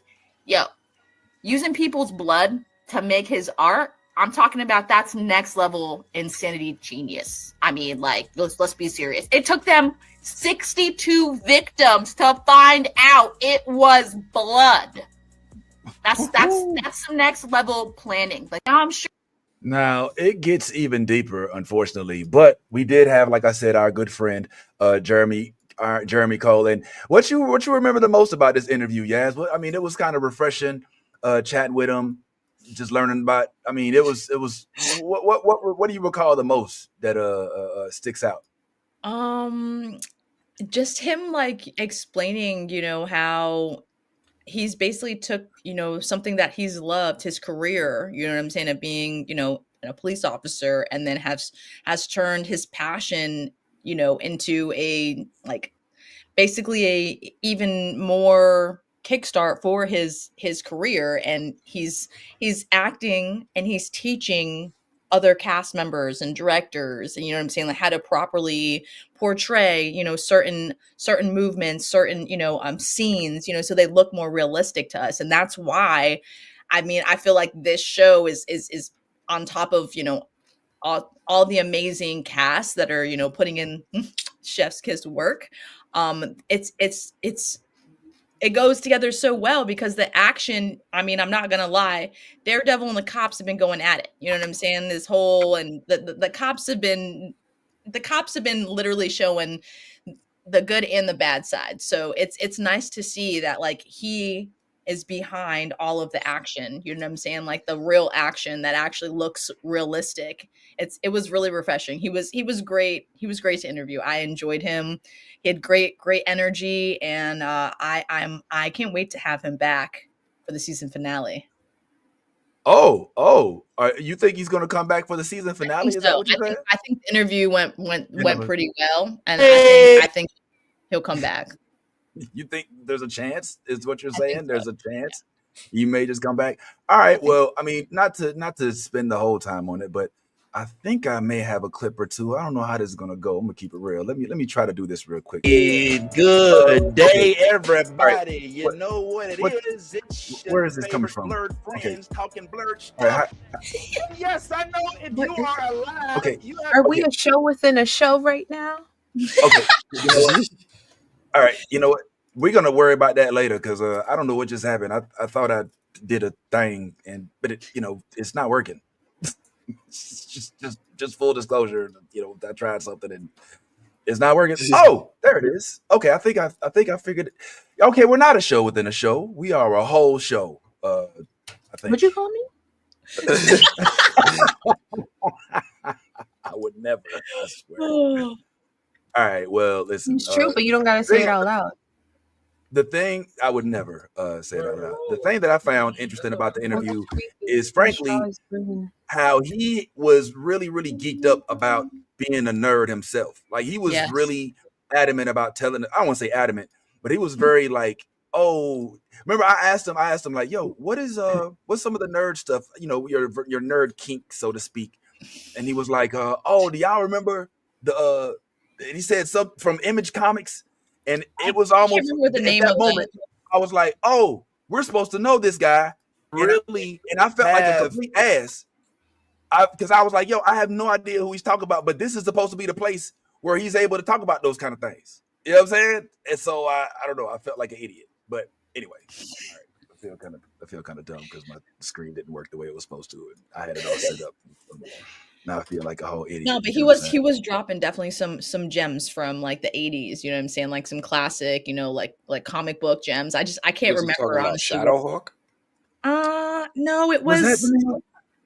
using people's blood to make his art, I'm talking about, that's next level insanity genius. I mean, like, let's be serious. It took them 62 victims to find out it was blood. That's some next level planning. Like, I'm sure. Now, it gets even deeper, unfortunately, but we did have, like I said, our good friend, Jeremy Cole. And what you remember the most about this interview, Yaz? I mean, it was kind of refreshing, chatting with him, just learning about, I mean, it was, what do you recall the most that sticks out? Just him, like, explaining, how he's basically took, something that he's loved, his career, you know what I'm saying, of being, a police officer, and then has turned his passion, into a, like, basically a even more kickstart for his career. And he's acting and he's teaching other cast members and directors, and, you know what I'm saying, like, how to properly portray, certain movements, certain, scenes, so they look more realistic to us. And that's why, I mean, I feel like this show is on top of, all the amazing casts that are, putting in chef's kiss work. It goes together so well, because the action, I mean, I'm not gonna lie, Daredevil and the cops have been going at it. You know what I'm saying? This whole, and the cops have been literally showing the good and the bad side. So it's nice to see that, like, he is behind all of the action. You know what I'm saying? Like, the real action that actually looks realistic. It was really refreshing. He was great. He was great to interview. I enjoyed him. He had great energy, and I can't wait to have him back for the season finale. Oh. You think he's gonna come back for the season I finale? think Is that so. what you're saying? I think the interview went pretty well, and Hey! I think he'll come back. You think there's a chance? Is what you're I think saying? so. There's a chance you may just come back. All right. Well, I mean, not to spend the whole time on it, but I think I may have a clip or two. I don't know how this is gonna go. I'm gonna keep it real. Let me try to do this real quick. Good day, everybody. All right. You know what it what- is. It's where your is this coming favorite from? blurred Okay. friends talking blurred All right, stuff. Yes, I know. If But you are alive, Okay. you have Are we a show within a show right now? Okay. You know what? All right. You know what? We're gonna worry about that later because I don't know what just happened. I thought I did a thing, but it's not working. just full disclosure. I tried something and it's not working. Oh, there it is. Okay, I think I figured it. Okay, we're not a show within a show. We are a whole show. I think. What'd you call me? I would never. I swear. All right. Well, listen. It's true, but you don't gotta say it out loud. The thing I would never say it out loud. The thing that I found interesting about the interview is, frankly, how he was really, really geeked up about being a nerd himself. Like he was Yes. really adamant about telling. I don't want to say adamant, but he was very like, oh, remember I asked him like, yo, what's some of the nerd stuff? Your nerd kink, so to speak. And he was like, oh, do y'all remember the? And he said something from Image Comics. And it was almost can't remember the at name that of moment. I was like, "Oh, we're supposed to know this guy." really, and I felt like a complete ass. Because I was like, "Yo, I have no idea who he's talking about." But this is supposed to be the place where he's able to talk about those kind of things. You know what I'm saying? And so I don't know. I felt like an idiot. But anyway, all right. I feel kind of dumb because my screen didn't work the way it was supposed to, and I had it all set up. Now I feel like a whole idiot. No, but he was dropping definitely some gems from like the 80s, you know what I'm saying? Like some classic, like comic book gems. I can't remember honestly. Shadowhawk? No, it was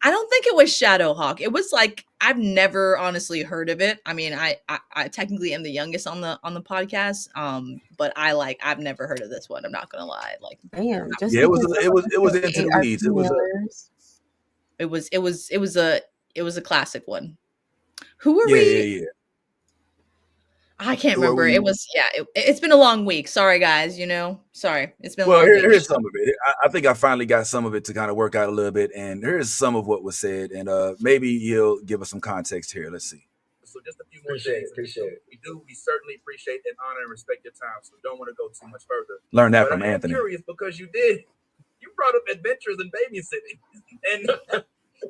I don't think it was Shadowhawk. It was like I've never honestly heard of it. I mean, I technically am the youngest on the podcast. But I've never heard of this one. I'm not gonna lie. Like, damn, just it was into the weeds. It was a classic one. Who were we? Yeah. I can't remember. It was it's been a long week. Sorry, guys. Sorry, it's been. Well, here's some of it. I think I finally got some of it to kind of work out a little bit, and here's some of what was said, and maybe he'll give us some context here. Let's see. So just a few more things. Appreciate it. We certainly appreciate and honor and respect your time. So don't want to go too much further. Learn that from Anthony. I'm curious because you brought up adventures and babysitting, and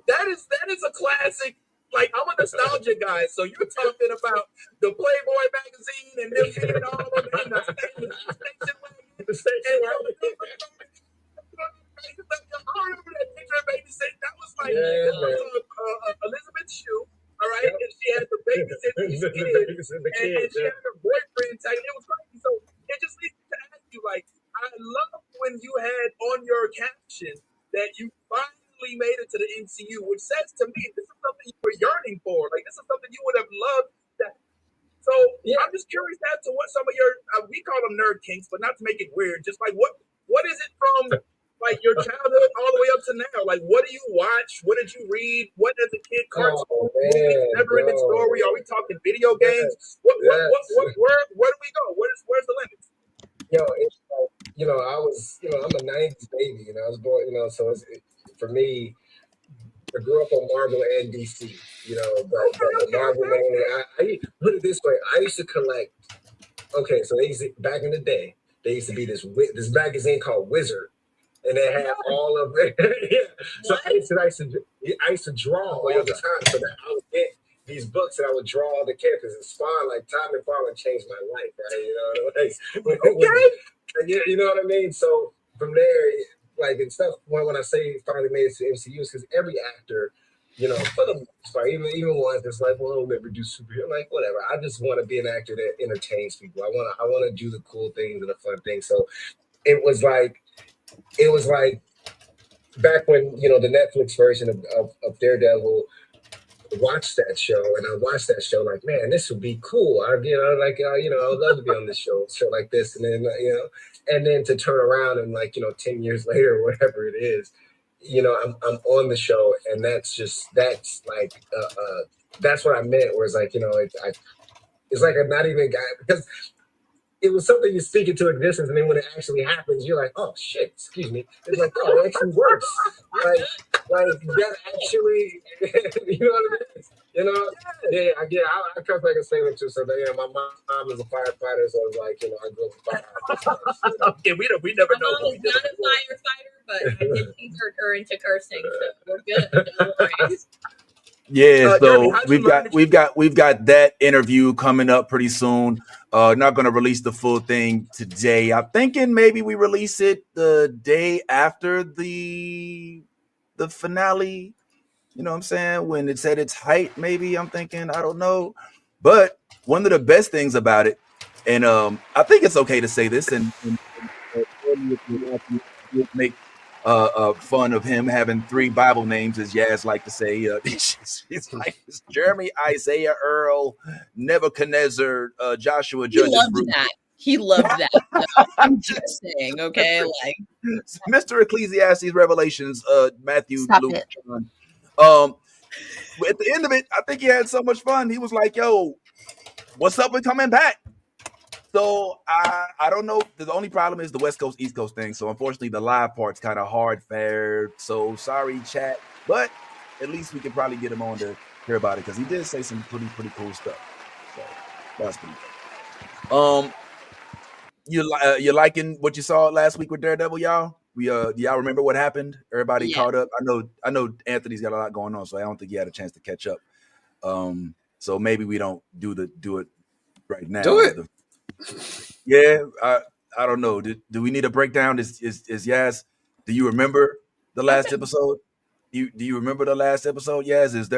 that is a classic. Like, I'm a nostalgia guy, so you're talking about the Playboy magazine and them being all of it in the station wagon. I remember that picture of babysitting. That was like Elizabeth Shue, all right? And she had the babysitting kids, and she had her boyfriend taking it. Was crazy. So it just leads me to ask you, like, I love when you had on your caption that you finally made it to the MCU, which says to me this is something you were yearning for. Like, this is something you would have loved. So I'm just curious as to what some of your we call them nerd kinks, but not to make it weird. Just like what is it from like your childhood all the way up to now? Like, what do you watch? What did you read? What as a kid? Cartoons, movies, never-ending story? Are we talking video games? Where do we go? Where's the limits? Yo, it's like, I was, I'm a 90s baby, I was born, so for me, I grew up on Marvel and DC, but Marvel mainly, I put it this way, I used to collect, so back in the day, there used to be this magazine called Wizard, and they had all of it. So I used to draw all the time, so that I would get these books and I would draw all the characters. It's fun. Like Tom McFarlane changed my life, right? You know what I mean? So from there, like and stuff. When I say finally made it to MCU, because every actor, for the most part, even ones that's like, well, I'll never do superhero. Like whatever. I just want to be an actor that entertains people. I want to do the cool things and the fun things. So it was like back when the Netflix version of Daredevil. Watched that show and I watched that show like, man, this would be cool. I would love to be on this show like this, and then and then to turn around and 10 years later or whatever it is, I'm on the show, and that's like that's what I meant. Where it's like it's like I'm not even guy because it was something you speak into existence, and then when it actually happens, you're like, oh shit, excuse me. It's like, oh, it actually works. Like that actually, you know what I mean? Yeah, I come back and say that too. So my mom is a firefighter, so it's like, I grew up with fire. Okay, we never My know. mom is not a firefighter, but I did convert her into cursing, so we're good. Don't worry. Yeah, Jeremy, so how'd you learn we've got that interview coming up pretty soon. Not gonna release the full thing today. I'm thinking maybe we release it the day after the finale. You know what I'm saying? When it's at its height, maybe I'm thinking, I don't know. But one of the best things about it, and I think it's okay to say this, and make fun of him having 3 Bible names, as Yaz like to say. She's like it's Jeremy, Isaiah, Earl, Nebuchadnezzar, Joshua, He Judges, loved Ruth. that. He loved that. So I'm just saying, okay? Like, Mr. Ecclesiastes, Revelations, Matthew, Stop Luke, it. John. At the end of it, I think he had so much fun. He was like, "Yo, what's up with coming back?" So I don't know. The only problem is the West Coast East Coast thing. So unfortunately, the live part's kind of hard fared. So sorry, chat, but at least we can probably get him on to hear about it because he did say some pretty cool stuff. So that's pretty good. You liking what you saw last week with Daredevil, y'all? Do y'all remember what happened? Everybody yeah. caught up. I know Anthony's got a lot going on, so I don't think he had a chance to catch up. So maybe we don't do it right now. Do it. Yeah, I don't know. Do we need a breakdown? Is Yaz? Do you remember the last episode? Do you remember the last episode? Yaz,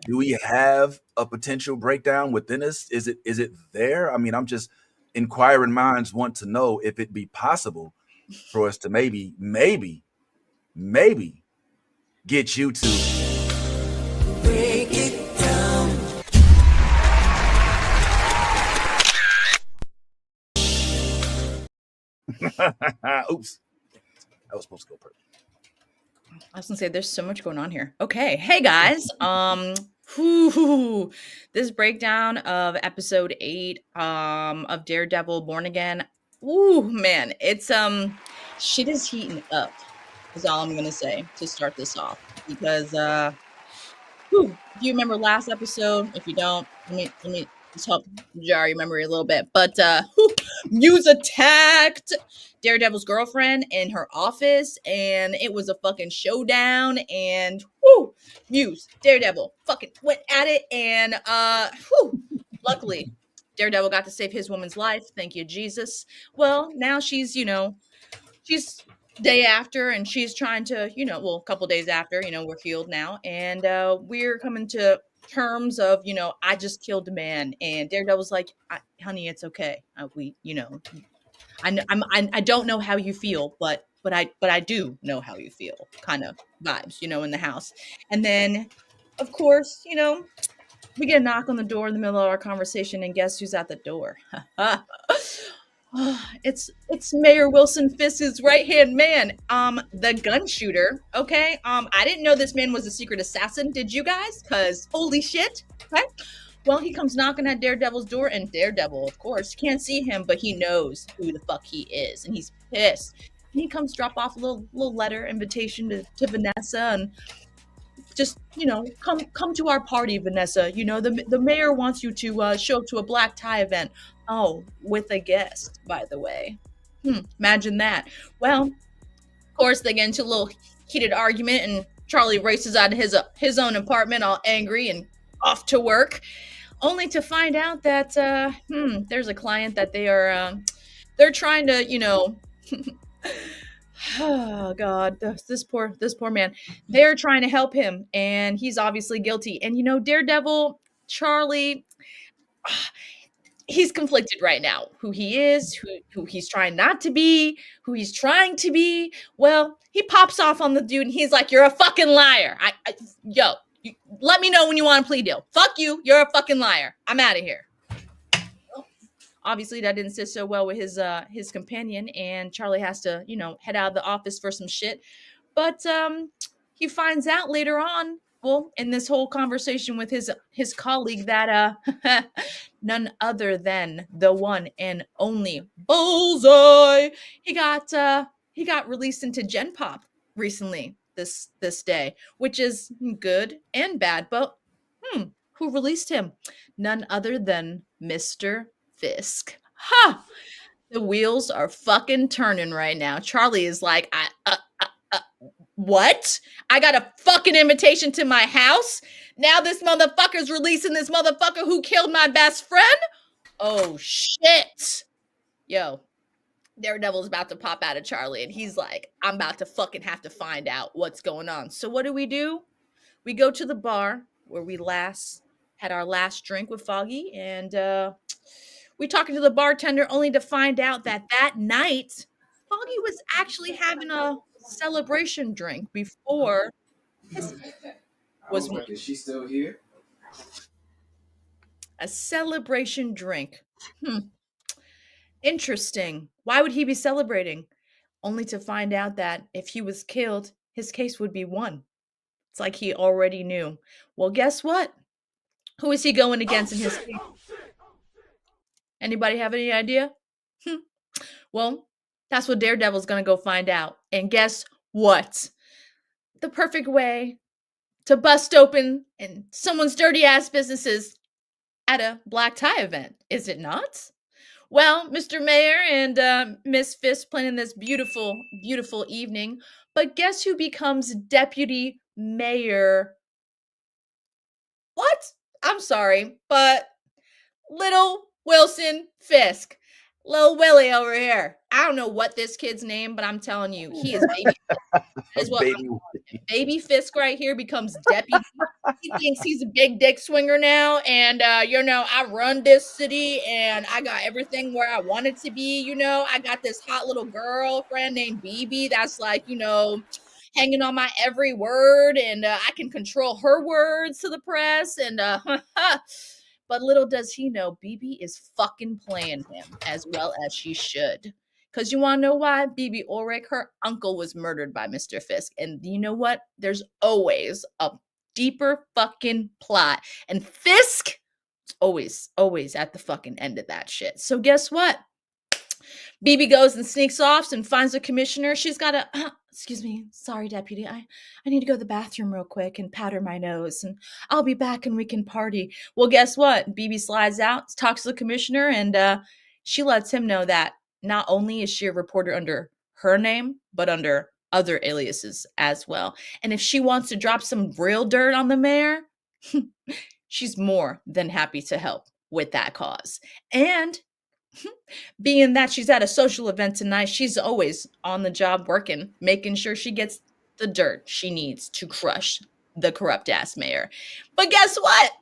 do we have a potential breakdown within us? Is it there? I mean, I'm just inquiring minds want to know if it be possible for us to maybe get you to break it down. Oops. I was supposed to go first. I was gonna say there's so much going on here. Okay. Hey guys. This breakdown of episode 8 of Daredevil Born Again. Ooh, man, it's shit is heating up, is all I'm gonna say to start this off. Because do you remember last episode? If you don't, let me just help jar your memory a little bit. But Muse attacked Daredevil's girlfriend in her office, and it was a fucking showdown. And Muse, Daredevil, fucking went at it, and luckily, Daredevil got to save his woman's life. Thank you, Jesus. Well, now she's she's day after, and she's trying to, a couple days after, we're healed now, and we're coming to terms of, I just killed a man, and Daredevil's like, honey, it's okay. I don't know how you feel, but I do know how you feel, kind of vibes, in the house. And then, of course, we get a knock on the door in the middle of our conversation, and guess who's at the door? It's Mayor Wilson Fisk's right hand man, the gun shooter. Okay, I didn't know this man was a secret assassin. Did you guys? Cause holy shit. Okay. Well, he comes knocking at Daredevil's door, and Daredevil, of course, can't see him, but he knows who the fuck he is, and he's pissed. And he comes drop off a little letter invitation to Vanessa, and just come to our party, Vanessa. The mayor wants you to show up to a black tie event. Oh, with a guest, by the way. Imagine that. Well, of course, they get into a little heated argument, and Charlie races out of his own apartment, all angry and off to work, only to find out that there's a client that they're trying to oh God, this poor man. They're trying to help him, and he's obviously guilty. And Daredevil, Charlie, he's conflicted right now. Who he is, who he's trying not to be, who he's trying to be. Well, he pops off on the dude, and he's like, "You're a fucking liar." Let me know when you want a plea deal. Fuck you. You're a fucking liar. I'm out of here. Obviously, that didn't sit so well with his companion, and Charlie has to, head out of the office for some shit. But he finds out later on, well, in this whole conversation with his colleague, that none other than the one and only Bullseye. He got released into Gen Pop recently this day, which is good and bad. But who released him? None other than Mr. Fisk. Ha! The wheels are fucking turning right now. Charlie is like, what? I got a fucking invitation to my house? Now this motherfucker's releasing this motherfucker who killed my best friend? Oh shit. Yo, Daredevil's about to pop out of Charlie, and he's like, I'm about to fucking have to find out what's going on. So what do? We go to the bar where we last had our last drink with Foggy, and we talking to the bartender only to find out that that night Foggy was actually having a celebration drink before his I was was like, is she still here? a celebration drink. Interesting. Why would he be celebrating? Only to find out that if he was killed, his case would be won. It's like he already knew. Well, guess what? Who is he going against in his case? Anybody have any idea? Well, that's what Daredevil's gonna go find out. And guess what? The perfect way to bust open in someone's dirty ass businesses at a black tie event, is it not? Well, Mr. Mayor and Miss Fisk planning this beautiful, beautiful evening. But guess who becomes deputy mayor? What? I'm sorry, but little Wilson Fisk. Lil Willie over here. I don't know what this kid's name, but I'm telling you, he is baby. That is what Baby. Baby Fisk right here becomes deputy. He thinks he's a big dick swinger now, and I run this city, and I got everything where I want it to be. I got this hot little girlfriend named BB that's like, hanging on my every word, and I can control her words to the press, and but little does he know, BB is fucking playing him as well as she should. Because you want to know why? BB Ulrich, her uncle was murdered by Mr. Fisk. And you know what? There's always a deeper fucking plot. And Fisk is always, always at the fucking end of that shit. So guess what? BB goes and sneaks off and finds the commissioner. She's got a, excuse me, sorry, deputy. I need to go to the bathroom real quick and powder my nose. And I'll be back and we can party. Well, guess what? BB slides out, talks to the commissioner, and she lets him know that not only is she a reporter under her name, but under other aliases as well. And if she wants to drop some real dirt on the mayor, she's more than happy to help with that cause. And being that she's at a social event tonight, she's always on the job working, making sure she gets the dirt she needs to crush the corrupt ass mayor. But guess what?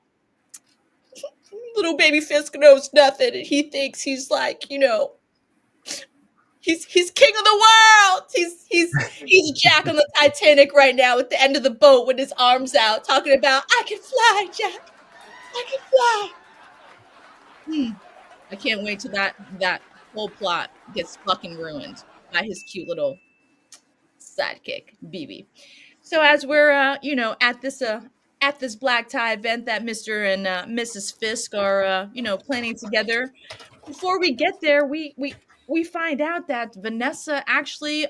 Little baby Fisk knows nothing, and he thinks he's like, he's king of the world. He's Jack on the Titanic right now at the end of the boat with his arms out, talking about, I can fly, Jack. I can fly. I can't wait till that whole plot gets fucking ruined by his cute little sidekick, BB. So as we're at this black tie event that Mr. and Mrs. Fisk are planning together, before we get there, we find out that Vanessa actually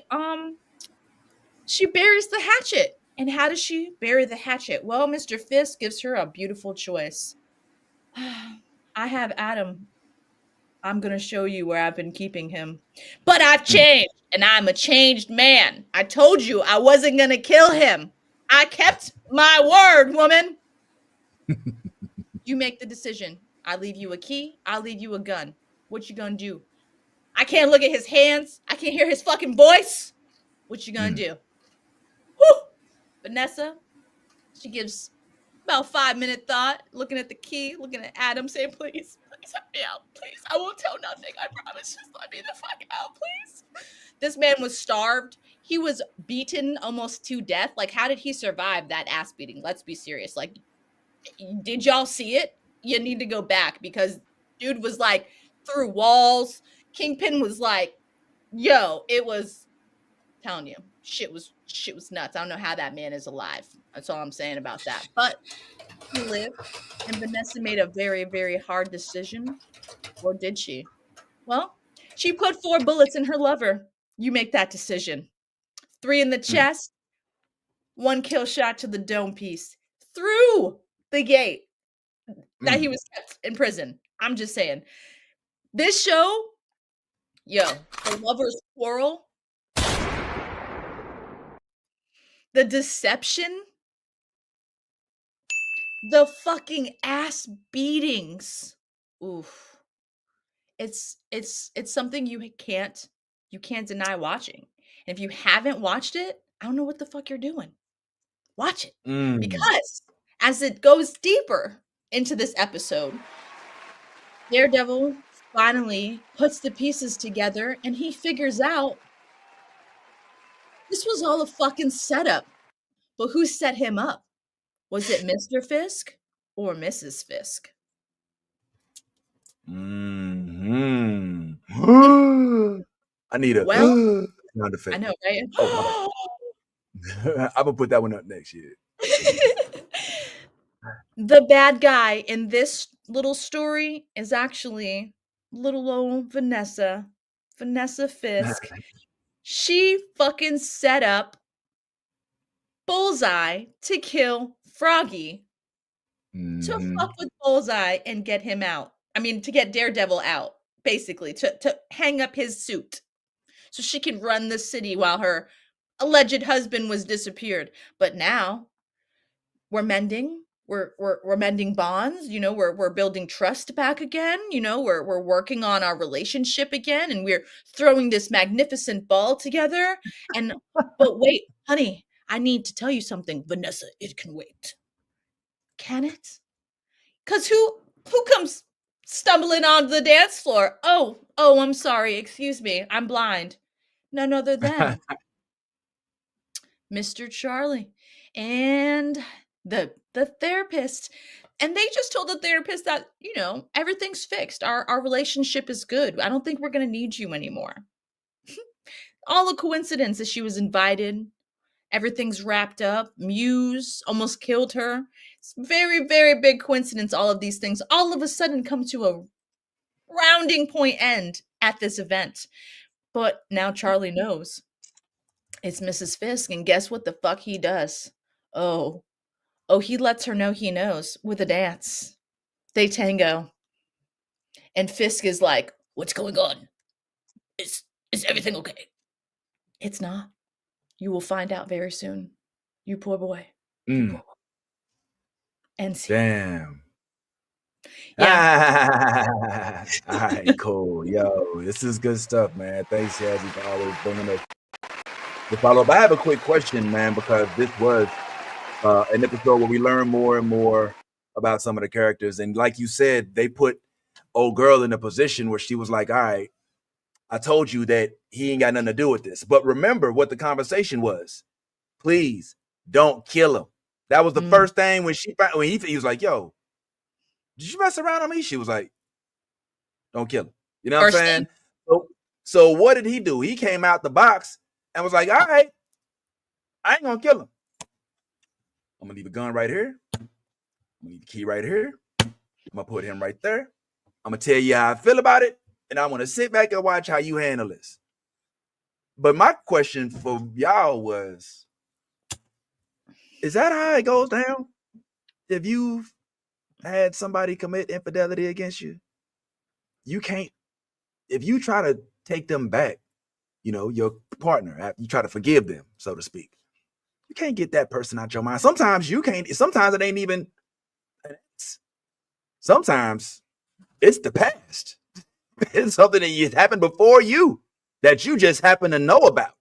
she buries the hatchet. And how does she bury the hatchet? Well, Mr. Fisk gives her a beautiful choice. I have Adam. I'm going to show you where I've been keeping him. But I've changed, and I'm a changed man. I told you I wasn't going to kill him. I kept my word, woman. You make the decision. I leave you a key. I'll leave you a gun. What you going to do? I can't look at his hands. I can't hear his fucking voice. What you going to do? Whew. Vanessa, she gives about 5-minute thought, looking at the key, looking at Adam, saying, please help me out. Please. I won't tell nothing. I promise. Just let me the fuck out, please. This man was starved. He was beaten almost to death. Like, how did he survive that ass beating? Let's be serious. Like, did y'all see it? You need to go back because dude was like through walls. Kingpin was like, yo, it was Telling you, shit was nuts. I don't know how that man is alive. That's all I'm saying about that. But he lived, and Vanessa made a very, very hard decision. Or did she? Well, she put 4 bullets in her lover. You make that decision. 3 in the Mm. chest, 1 kill shot to the dome piece through the gate that he was kept in prison. I'm just saying. This show, yo, the lovers quarrel, the deception, the fucking ass beatings. Oof. It's something you can't deny watching. And if you haven't watched it, I don't know what the fuck you're doing. Watch it. Because as it goes deeper into this episode, Daredevil finally puts the pieces together and he figures out this was all a fucking setup. But who set him up? Was it Mr. Fisk or Mrs. Fisk? Mm-hmm. I need a Well, sound effect. I know, right? Oh, I'm gonna put that one up next year. The bad guy in this little story is actually little old Vanessa Fisk. She fucking set up Bullseye to kill Froggy, to fuck with Bullseye and get him out. I mean, to get Daredevil out, basically, to hang up his suit so she could run the city while her alleged husband was disappeared. But now we're mending. We're mending bonds, you know, we're building trust back again, you know, we're working on our relationship again, and we're throwing this magnificent ball together. And but wait, honey, I need to tell you something, Vanessa, it can wait. Can it? Cause who comes stumbling onto the dance floor? Oh, I'm sorry, excuse me, I'm blind. None other than Mr. Charlie and the therapist. And they just told the therapist that, you know, everything's fixed. Our relationship is good. I don't think we're going to need you anymore. All a coincidence that she was invited. Everything's wrapped up. Muse almost killed her. It's very, very big coincidence. All of these things all of a sudden come to a rounding point end at this event. But now Charlie knows it's Mrs. Fisk, and guess what the fuck he does? Oh, he lets her know he knows with a dance. They tango. And Fisk is like, "What's going on? Is everything okay?" It's not. You will find out very soon. You poor boy. You poor boy. And see. Damn. Yeah. All right, cool. Yo, this is good stuff, man. Thanks, Yazzie, for always bringing us the follow up. I have a quick question, man, because this was an episode where we learn more and more about some of the characters. And like you said, they put old girl in a position where she was like, all right, I told you that he ain't got nothing to do with this. But remember what the conversation was. Please don't kill him. That was the first thing when he was like, yo, did you mess around on me? She was like, don't kill him. You know what I'm saying? So what did he do? He came out the box and was like, all right, I ain't gonna kill him. I'm gonna leave a gun right here. I'm gonna leave the key right here. I'm gonna put him right there. I'm gonna tell you how I feel about it, and I'm gonna sit back and watch how you handle this. But my question for y'all was, is that how it goes down? If you've had somebody commit infidelity against you, you can't, if you try to take them back, you know, your partner, you try to forgive them, so to speak, you can't get that person out your mind. Sometimes you can't, sometimes it ain't even, sometimes it's the past. It's something that happened before you that you just happen to know about.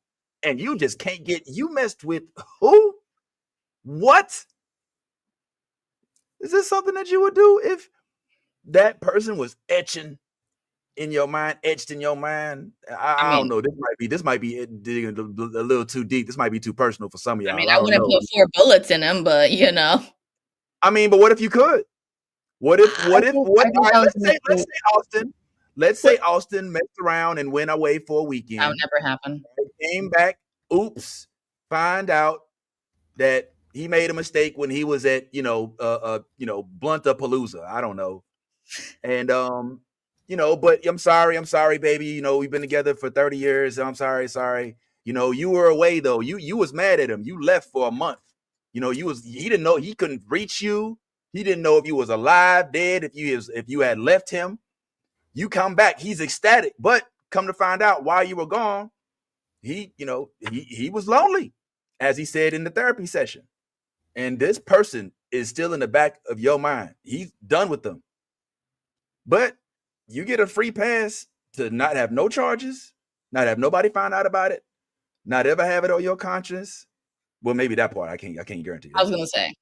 And you just can't get, you messed with who? What? Is this something that you would do if that person was etched in your mind? I don't know. This might be digging a little too deep. This might be too personal for some of y'all. I mean, I wouldn't put 4 bullets in him, but you know. I mean, but what if you could? Let's say Austin messed around and went away for a weekend. That would never happen. Came back oops, find out that he made a mistake when he was at Blunta Palooza. I don't know, and but I'm sorry, baby. We've been together for 30 years. I'm sorry. You were away though. You was mad at him. You left for a month. He didn't know, he couldn't reach you. He didn't know if you was alive, dead, if you had left him. You come back, he's ecstatic, but come to find out while you were gone, he was lonely, as he said in the therapy session. And this person is still in the back of your mind. He's done with them. But you get a free pass to not have no charges, not have nobody find out about it, not ever have it on your conscience. Well, maybe that part I can't guarantee. I was gonna say.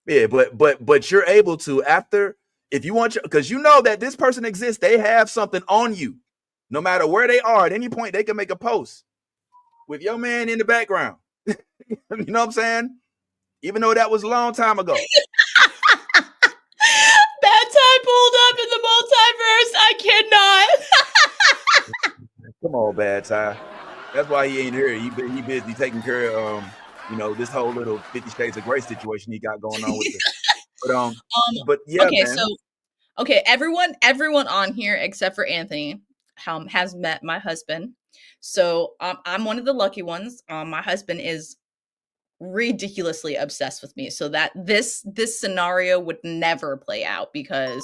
Yeah, but you're able to, after, if you want, because you know that this person exists, they have something on you. No matter where they are, at any point they can make a post with your man in the background. You know what I'm saying? Even though that was a long time ago. Bad time pulled up in the multiverse. I cannot. Come on, Bad Time. That's why he ain't here. He busy taking care of this whole little 50 Shades of Grey situation he got going on with it. But yeah, okay, man. So everyone on here except for Anthony has met my husband. So I'm one of the lucky ones. My husband is ridiculously obsessed with me, so that this scenario would never play out, because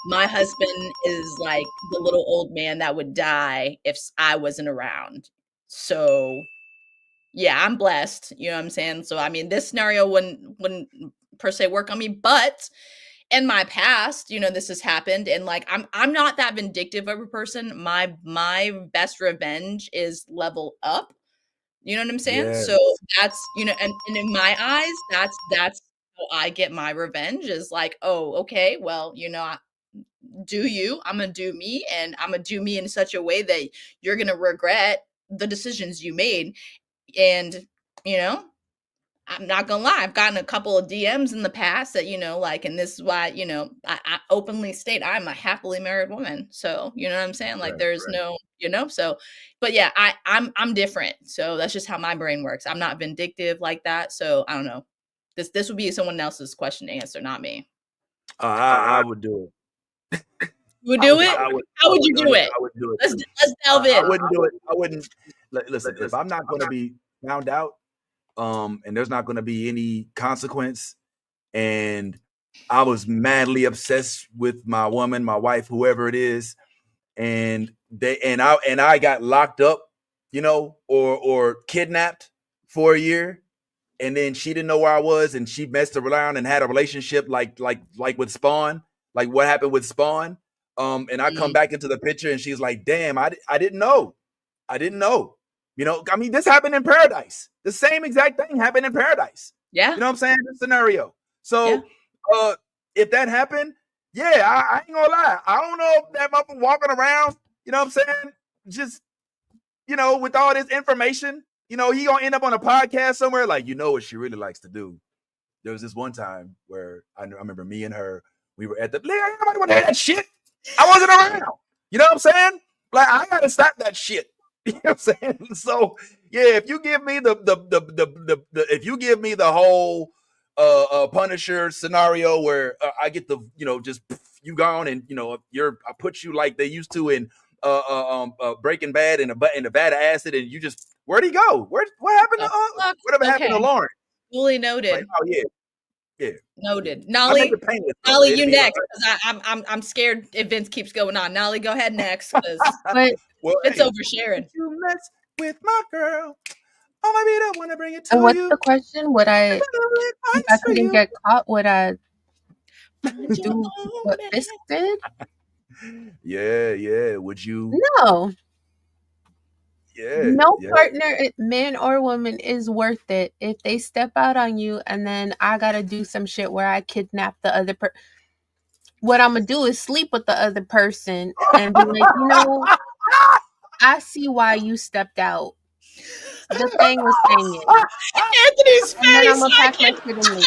my husband is like the little old man that would die if I wasn't around. So yeah, I'm blessed, you know what I'm saying? So I mean, this scenario wouldn't per se work on me, but in my past, this has happened, and like I'm not that vindictive of a person. My best revenge is level up. You know what I'm saying? Yes. So that's, and in my eyes, that's how I get my revenge, is like, oh, okay, well, I'm gonna do me, and I'm gonna do me in such a way that you're gonna regret the decisions you made. And, I'm not gonna lie, I've gotten a couple of DMs in the past that, like, and this is why, I openly state I'm a happily married woman. So, you know what I'm saying? Like, Right, there's right. no, so, but yeah, I'm different. So that's just how my brain works. I'm not vindictive like that. So I don't know. This would be someone else's question to answer, not me. I would do it. You would do it? I would. How would you do it? I would do it. Let's delve in. I wouldn't do it. I wouldn't. Listen, if I'm not going to be found out, and there's not going to be any consequence, and I was madly obsessed with my woman, my wife, whoever it is, and I got locked up, or kidnapped for a year, and then she didn't know where I was, and she messed around and had a relationship like with Spawn, like what happened with Spawn. And I come back into the picture, and she's like, "Damn, I didn't know. I didn't know." I mean, this happened in Paradise. The same exact thing happened in Paradise. Yeah. You know what I'm saying? This scenario. So, if that happened, yeah, I ain't gonna lie. I don't know if that motherfucker walking around, you know what I'm saying? Just, with all this information, he gonna end up on a podcast somewhere. Like, what she really likes to do. There was this one time where I remember me and her, we were at the, nobody want to hear that shit. I wasn't around. You know what I'm saying? Like, I gotta stop that shit. You know what I'm saying? So yeah, if you give me the if you give me the whole Punisher scenario where I get the just you gone, and I put you like they used to in Breaking Bad in a vat of acid, and you just, where'd he go? What happened to whatever happened to Lauren? Fully noted. Like, oh yeah. Noted. Nolly, you next, because I'm scared if Vince keeps going on. Nolly, go ahead next, because it's oversharing. You mess with my girl. Oh, maybe I want to bring it to and what's you. the question? Would I, if I couldn't get caught, would I do what Fisk did? Yeah. Would you? No. Yeah. No partner, man or woman, is worth it if they step out on you, and then I gotta do some shit where I kidnap the other person. What I'm gonna do is sleep with the other person and be like, I see why you stepped out. The thing was hanging. Anthony's face. And then I'm gonna pack my shit and leave.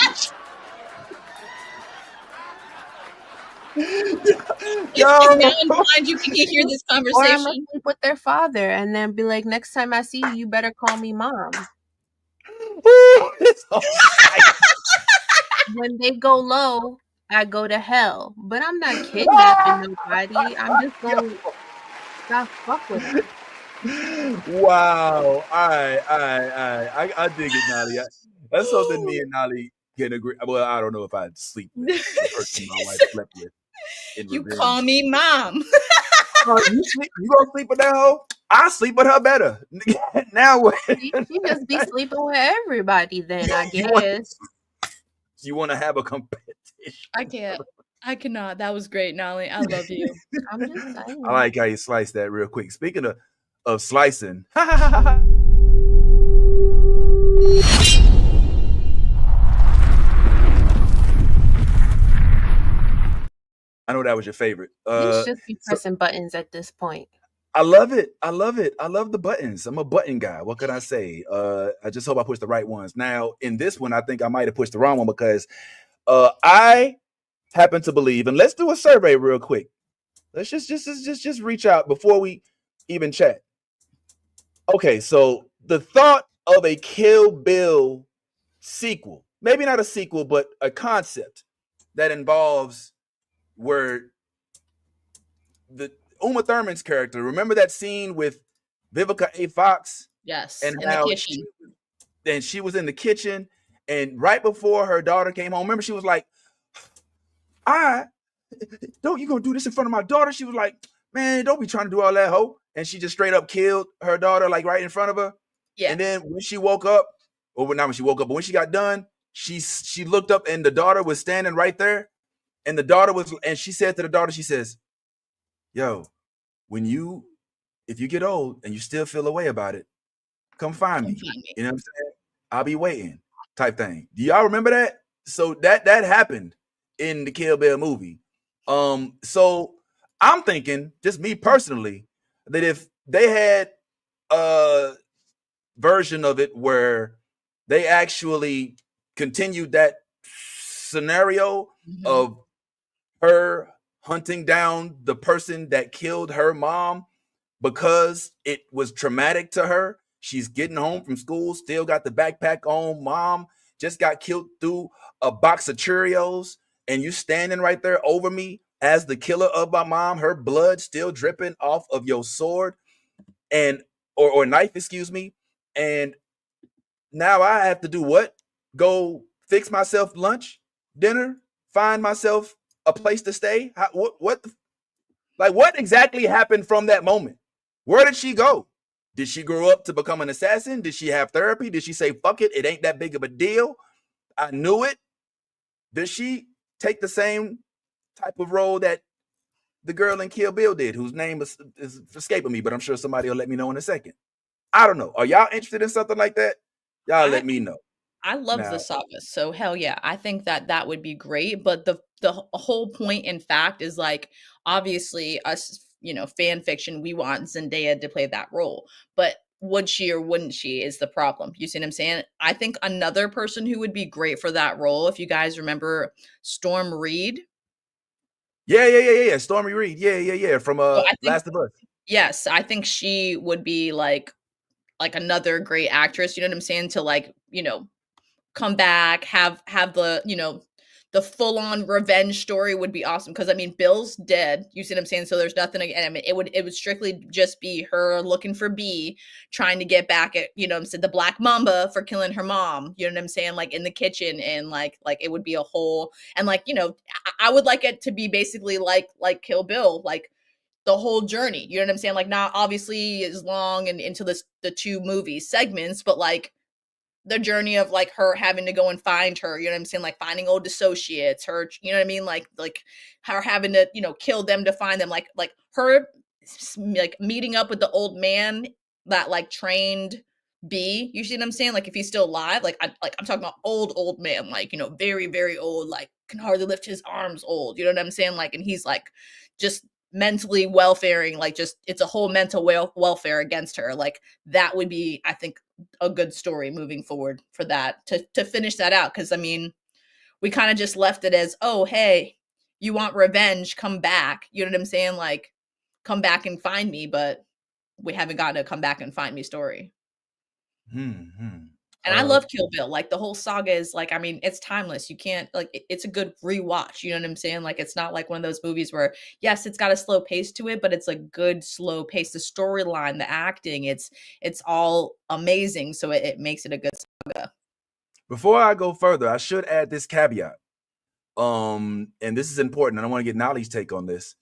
If now inclined, you can hear this Or I'm gonna conversation. sleep with their father and then be like, next time I see you, you better call me mom. It's all right. When they go low, I go to hell. But I'm not kidnapping nobody. I'm just gonna stop fuck with them. Wow. All right. I dig it, Nolly. That's something me and Nolly can agree. Well, I don't know if I'd sleep with the person my wife slept with in You revenge. call me mom. Oh, you gonna sleep with that hoe? I sleep with her better. Now what? She just be sleeping with everybody then, I You want- guess. You want to have a competition? I can't. I cannot. That was great, Nolly. I love you. I'm just saying. I like how you slice that real quick. Speaking of slicing, I know that was your favorite. You should be pressing buttons at this point. I love it. I love it. I love the buttons. I'm a button guy. What can I say? I just hope I push the right ones. Now, in this one, I think I might have pushed the wrong one because I happen to believe, and let's do a survey real quick. Let's just reach out before we even chat. Okay, so the thought of a Kill Bill sequel, maybe not a sequel, but a concept that involves where the Uma Thurman's character, remember that scene with Vivica A. Fox? Yes, And in the how kitchen. she was in the kitchen, and right before her daughter came home, remember she was like, don't you gonna do this in front of my daughter? She was like, man, don't be trying to do all that, hoe. And she just straight up killed her daughter, like right in front of her. Yeah. And then when she woke up, or not when she woke up, but when she got done, she looked up and the daughter was standing right there. And she said to the daughter, she says, yo, if you get old and you still feel a way about it, come find me. You know what I'm saying? I'll be waiting, type thing. Do y'all remember that? So that happened in the Kill Bill movie. So I'm thinking, just me personally, that if they had a version of it where they actually continued that scenario of her hunting down the person that killed her mom because it was traumatic to her. She's getting home from school, still got the backpack on. Mom just got killed through a box of Cheerios, and you standing right there over me as the killer of my mom, her blood still dripping off of your sword and or knife, excuse me. And now I have to do what? Go fix myself lunch, dinner, find myself a place to stay. What exactly happened from that moment? Where did she go? Did she grow up to become an assassin? Did she have therapy? Did she say, fuck it, it ain't that big of a deal? I knew it. Did she take the same type of role that the girl in Kill Bill did, whose name is escaping me, but I'm sure somebody will let me know in a second. I don't know. Are y'all interested in something like that? Y'all let me know. I love the saga, so hell yeah, I think that would be great. But the whole point, in fact, is like obviously us, fan fiction. We want Zendaya to play that role, but would she or wouldn't she is the problem. You see what I'm saying? I think another person who would be great for that role, if you guys remember, Storm Reed. Yeah. Stormy Reed. Yeah. From Last of Us. Yes, I think she would be like another great actress. You know what I'm saying? To come back, have the the full on revenge story would be awesome. Because I mean, Bill's dead. You see what I'm saying? So there's nothing. I mean, it would strictly just be her looking for B, trying to get back at I'm saying the Black Mamba for killing her mom. You know what I'm saying? Like in the kitchen, and like it would be a whole, and I would like it to be basically like Kill Bill, like the whole journey. You know what I'm saying? Like not obviously as long and into the two movie segments, but like the journey of like her having to go and find her, you know what I'm saying? Like finding old associates, her, you know what I mean? Like her having to, kill them to find them, like her like meeting up with the old man that like trained B. You see what I'm saying? Like if he's still alive, I'm talking about old man, like, very, very old, like can hardly lift his arms old. You know what I'm saying? Like, and he's like just mentally welfaring, like just it's a whole mental welfare against her. Like that would be, I think, a good story moving forward for that to finish that out. Because I mean, we kind of just left it as, oh hey, you want revenge, come back. You know what I'm saying? Like, come back and find me, but we haven't gotten a come back and find me story. And I love Kill Bill. Like the whole saga is like, I mean, it's timeless. You can't like it's a good rewatch. You know what I'm saying? Like it's not like one of those movies where yes, it's got a slow pace to it, but it's a good slow pace. The storyline, the acting, it's all amazing. So it makes it a good saga. Before I go further, I should add this caveat. And this is important. And I want to get Nolly's take on this.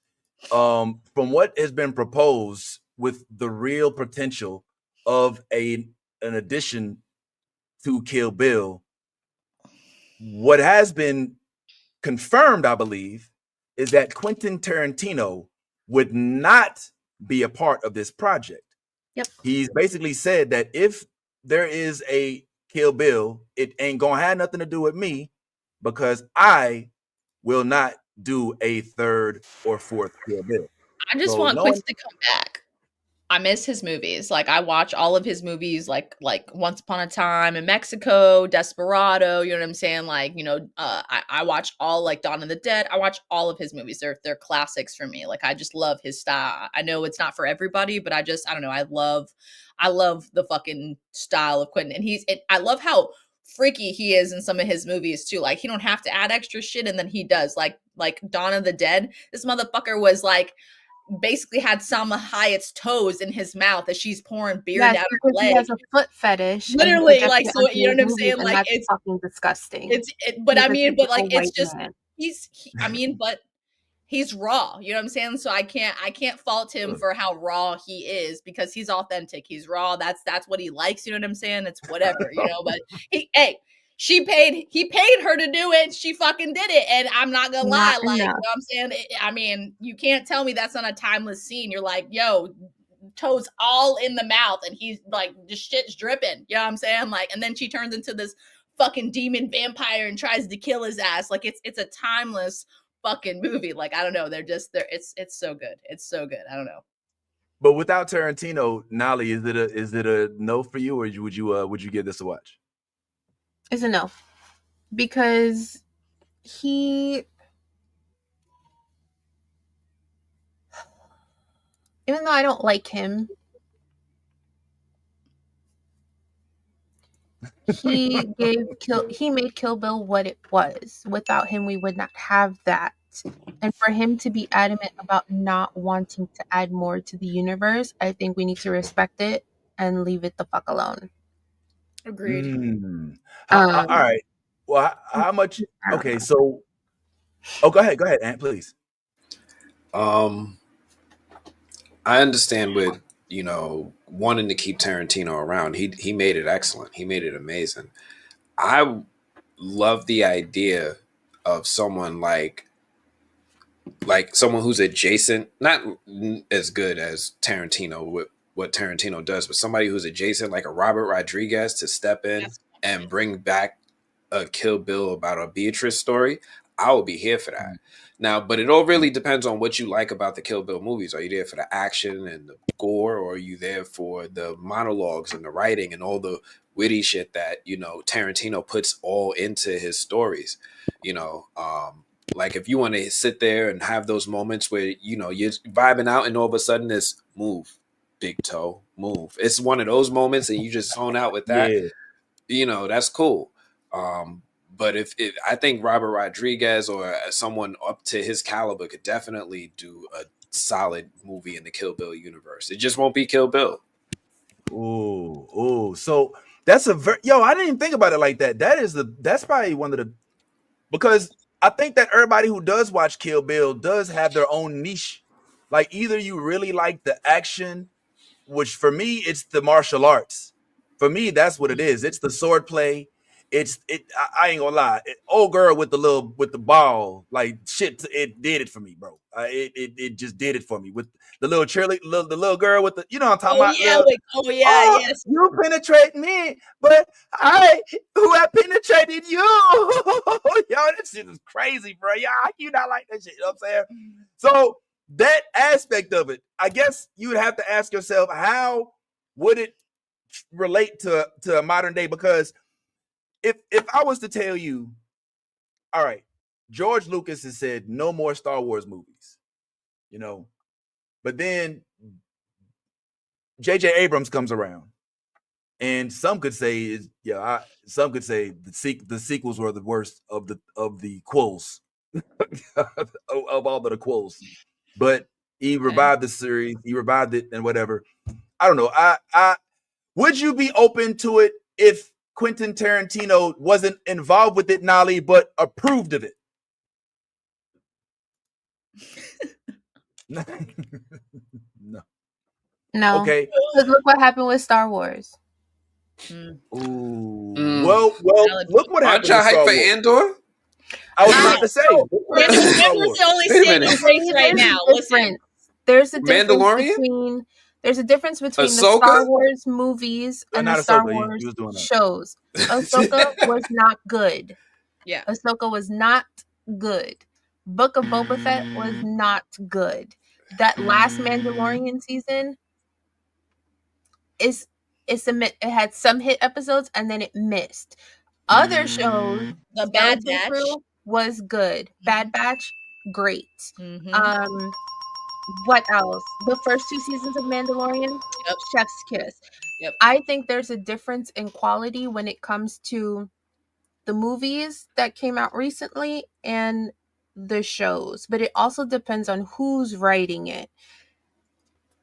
From what has been proposed with the real potential of an addition to Kill Bill, what has been confirmed, I believe, is that Quentin Tarantino would not be a part of this project. Yep. He's basically said that if there is a Kill Bill, it ain't gonna have nothing to do with me because I will not do a third or fourth Kill Bill. I just So want knowing- Quentin to come back. I miss his movies. Like I watch all of his movies, like Once Upon a Time in Mexico, Desperado. You know what I'm saying? Like I watch all like Dawn of the Dead. I watch all of his movies. They're classics for me. Like I just love his style. I know it's not for everybody, but I don't know. I love the fucking style of Quentin, and I love how freaky he is in some of his movies too. Like he don't have to add extra shit, and then he does. Like Dawn of the Dead. This motherfucker was like. Basically had Salma Hayek's toes in his mouth as she's pouring beer down her leg. He has a foot fetish. Literally, like so. You know what I'm saying? Like it's fucking disgusting. But it's just but he's raw. You know what I'm saying? So I can't fault him for how raw he is because he's authentic. He's raw. That's what he likes. You know what I'm saying? It's whatever, you know. But he paid her to do it. She fucking did it. And I'm not gonna lie. Like, you know what I'm saying? I mean, you can't tell me that's not a timeless scene. You're like, yo, toes all in the mouth. And he's like, the shit's dripping. You know what I'm saying? Like, and then she turns into this fucking demon vampire and tries to kill his ass. Like, it's a timeless fucking movie. Like, I don't know. It's so good. It's so good. I don't know. But without Tarantino, Nolly, is it a no for you, or would you give this a watch? It's a no, because even though I don't like him, he made Kill Bill what it was. Without him, we would not have that. And for him to be adamant about not wanting to add more to the universe, I think we need to respect it and leave it the fuck alone. Agreed. All right. Well, how much? Okay, so. Oh, go ahead, Aunt, please. I understand with wanting to keep Tarantino around. He made it excellent. He made it amazing. I love the idea of someone like someone who's adjacent, not as good as Tarantino with what Tarantino does, but somebody who's adjacent, like a Robert Rodriguez, to step in and bring back a Kill Bill about a Beatrice story. I will be here for that. Now, but it all really depends on what you like about the Kill Bill movies. Are you there for the action and the gore, or are you there for the monologues and the writing and all the witty shit that, Tarantino puts all into his stories? Like if you want to sit there and have those moments where, you're vibing out and all of a sudden it's move, big toe, move. It's one of those moments and you just zone out with that. Yeah. That's cool. But if I think Robert Rodriguez or someone up to his caliber could definitely do a solid movie in the Kill Bill universe. It just won't be Kill Bill. Ooh. So that's I didn't even think about it like that. That's probably one of the, because I think that everybody who does watch Kill Bill does have their own niche. Like either you really like the action, which for me, it's the martial arts. For me, that's what it is. It's the sword play. I ain't gonna lie. Old girl with the ball, like shit. It did it for me, bro. It just did it for me with the little cheerleader, the little girl with the, what I'm talking about. Yeah, yes. You penetrate me, but who have penetrated you? Yo, that shit is crazy, bro. Yeah, you not like that shit. You know what I'm saying? So that aspect of it, I guess you would have to ask yourself, how would it relate to a modern day? Because if I was to tell you, all right, George Lucas has said no more Star Wars movies, but then J.J. Abrams comes around, and some could say, some could say the sequels were the worst of the quills of all the quills, but he revived the series, he revived it, and whatever. I don't know. I would you be open to it if Quentin Tarantino wasn't involved with it, Nolly, but approved of it? No. No. Okay. Because look what happened with Star Wars. Ooh. Well, look what Aren't happened y'all with Star hyped for Wars. Andor? I was about to say. Andor's the only saving grace right now. Listen, there's a difference Mandalorian? there's a difference between the Ahsoka? Star Wars movies and not the Star Ahsoka. Wars He was doing that. shows. Ahsoka was not good. Yeah. Ahsoka was not good. Book of Boba Fett was not good. That last Mandalorian season it had some hit episodes and then it missed. Other shows, The Bad Batch was good. Bad Batch, great. Mm-hmm. What else? The first 2 seasons of Mandalorian, chef's kiss. Yep. I think there's a difference in quality when it comes to the movies that came out recently and the shows, but it also depends on who's writing it.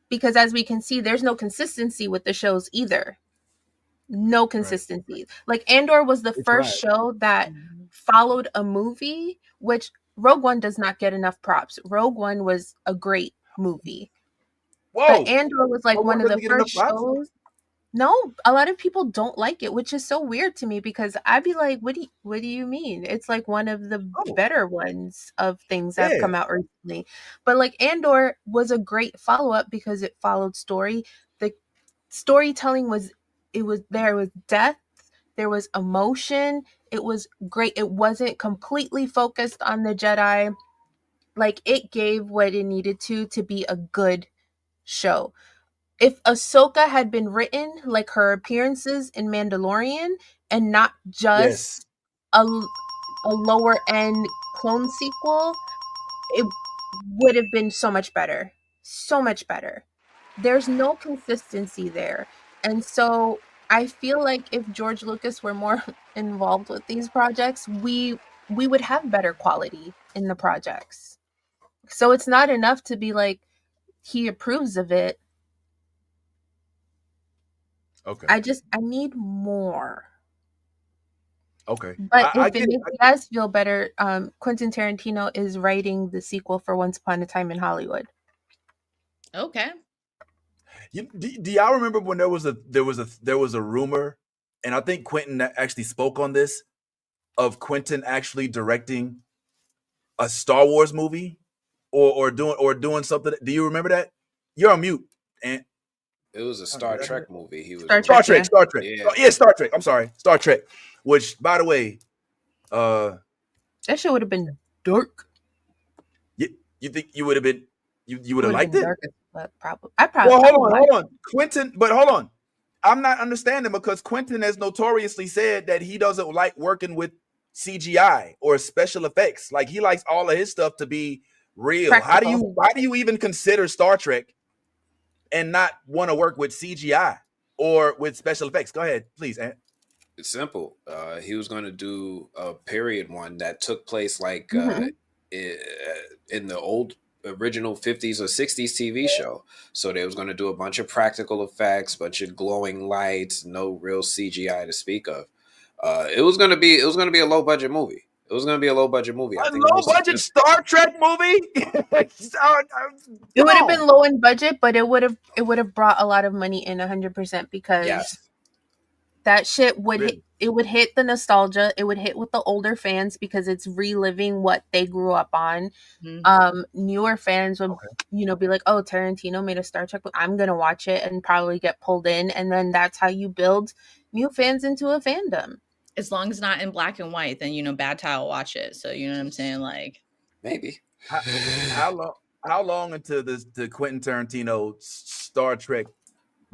Because as we can see, there's no consistency with the shows either. No consistency. Right. Like Andor was the first show that followed a movie, which Rogue One does not get enough props. Rogue One was a great movie. Whoa. But Andor was like one of the first shows. No, a lot of people don't like it, which is so weird to me because I'd be like, what do you mean? It's like one of the better ones of things that have come out recently. But like Andor was a great follow-up because it followed story. The storytelling was there was depth, there was emotion, it was great. It wasn't completely focused on the Jedi. Like it gave what it needed to be a good show. If Ahsoka had been written like her appearances in Mandalorian and not just a lower end clone sequel, it would have been so much better. So much better. There's no consistency there. And so I feel like if George Lucas were more involved with these projects, we would have better quality in the projects. So it's not enough to be like he approves of it. Okay. I need more. Okay. But if it makes you guys feel better, Quentin Tarantino is writing the sequel for Once Upon a Time in Hollywood. Okay. Do y'all remember when there was a rumor, and I think Quentin actually spoke on this, of Quentin actually directing a Star Wars movie or doing something? Do you remember that? You're on mute. And it was a Star Trek movie. He was Star Trek. Yeah. Star Trek. I'm sorry, Star Trek. Which, by the way, that shit would have been dark. You think you would have been? You would have liked it? Probably. Well, hold on, Quentin. But hold on, I'm not understanding because Quentin has notoriously said that he doesn't like working with CGI or special effects. Like he likes all of his stuff to be real. Practical. How do you even consider Star Trek and not want to work with CGI or with special effects? Go ahead, please, Ant. It's simple. He was going to do a period one that took place like in the old original 50s or 60s TV show. So they was going to do a bunch of practical effects, bunch of glowing lights, no real CGI to speak of. It was going to be a low budget movie. It was going to be a low budget movie. A low budget Star Trek movie? It would have been low in budget, but it would have brought a lot of money in 100% because that shit would hit the nostalgia. It would hit with the older fans because it's reliving what they grew up on. Newer fans would, be like, "Oh, Tarantino made a Star Trek. I'm gonna watch it," and probably get pulled in. And then that's how you build new fans into a fandom. As long as not in black and white, then Bad Tie will watch it. So you know what I'm saying? Like maybe. How long into the Quentin Tarantino Star Trek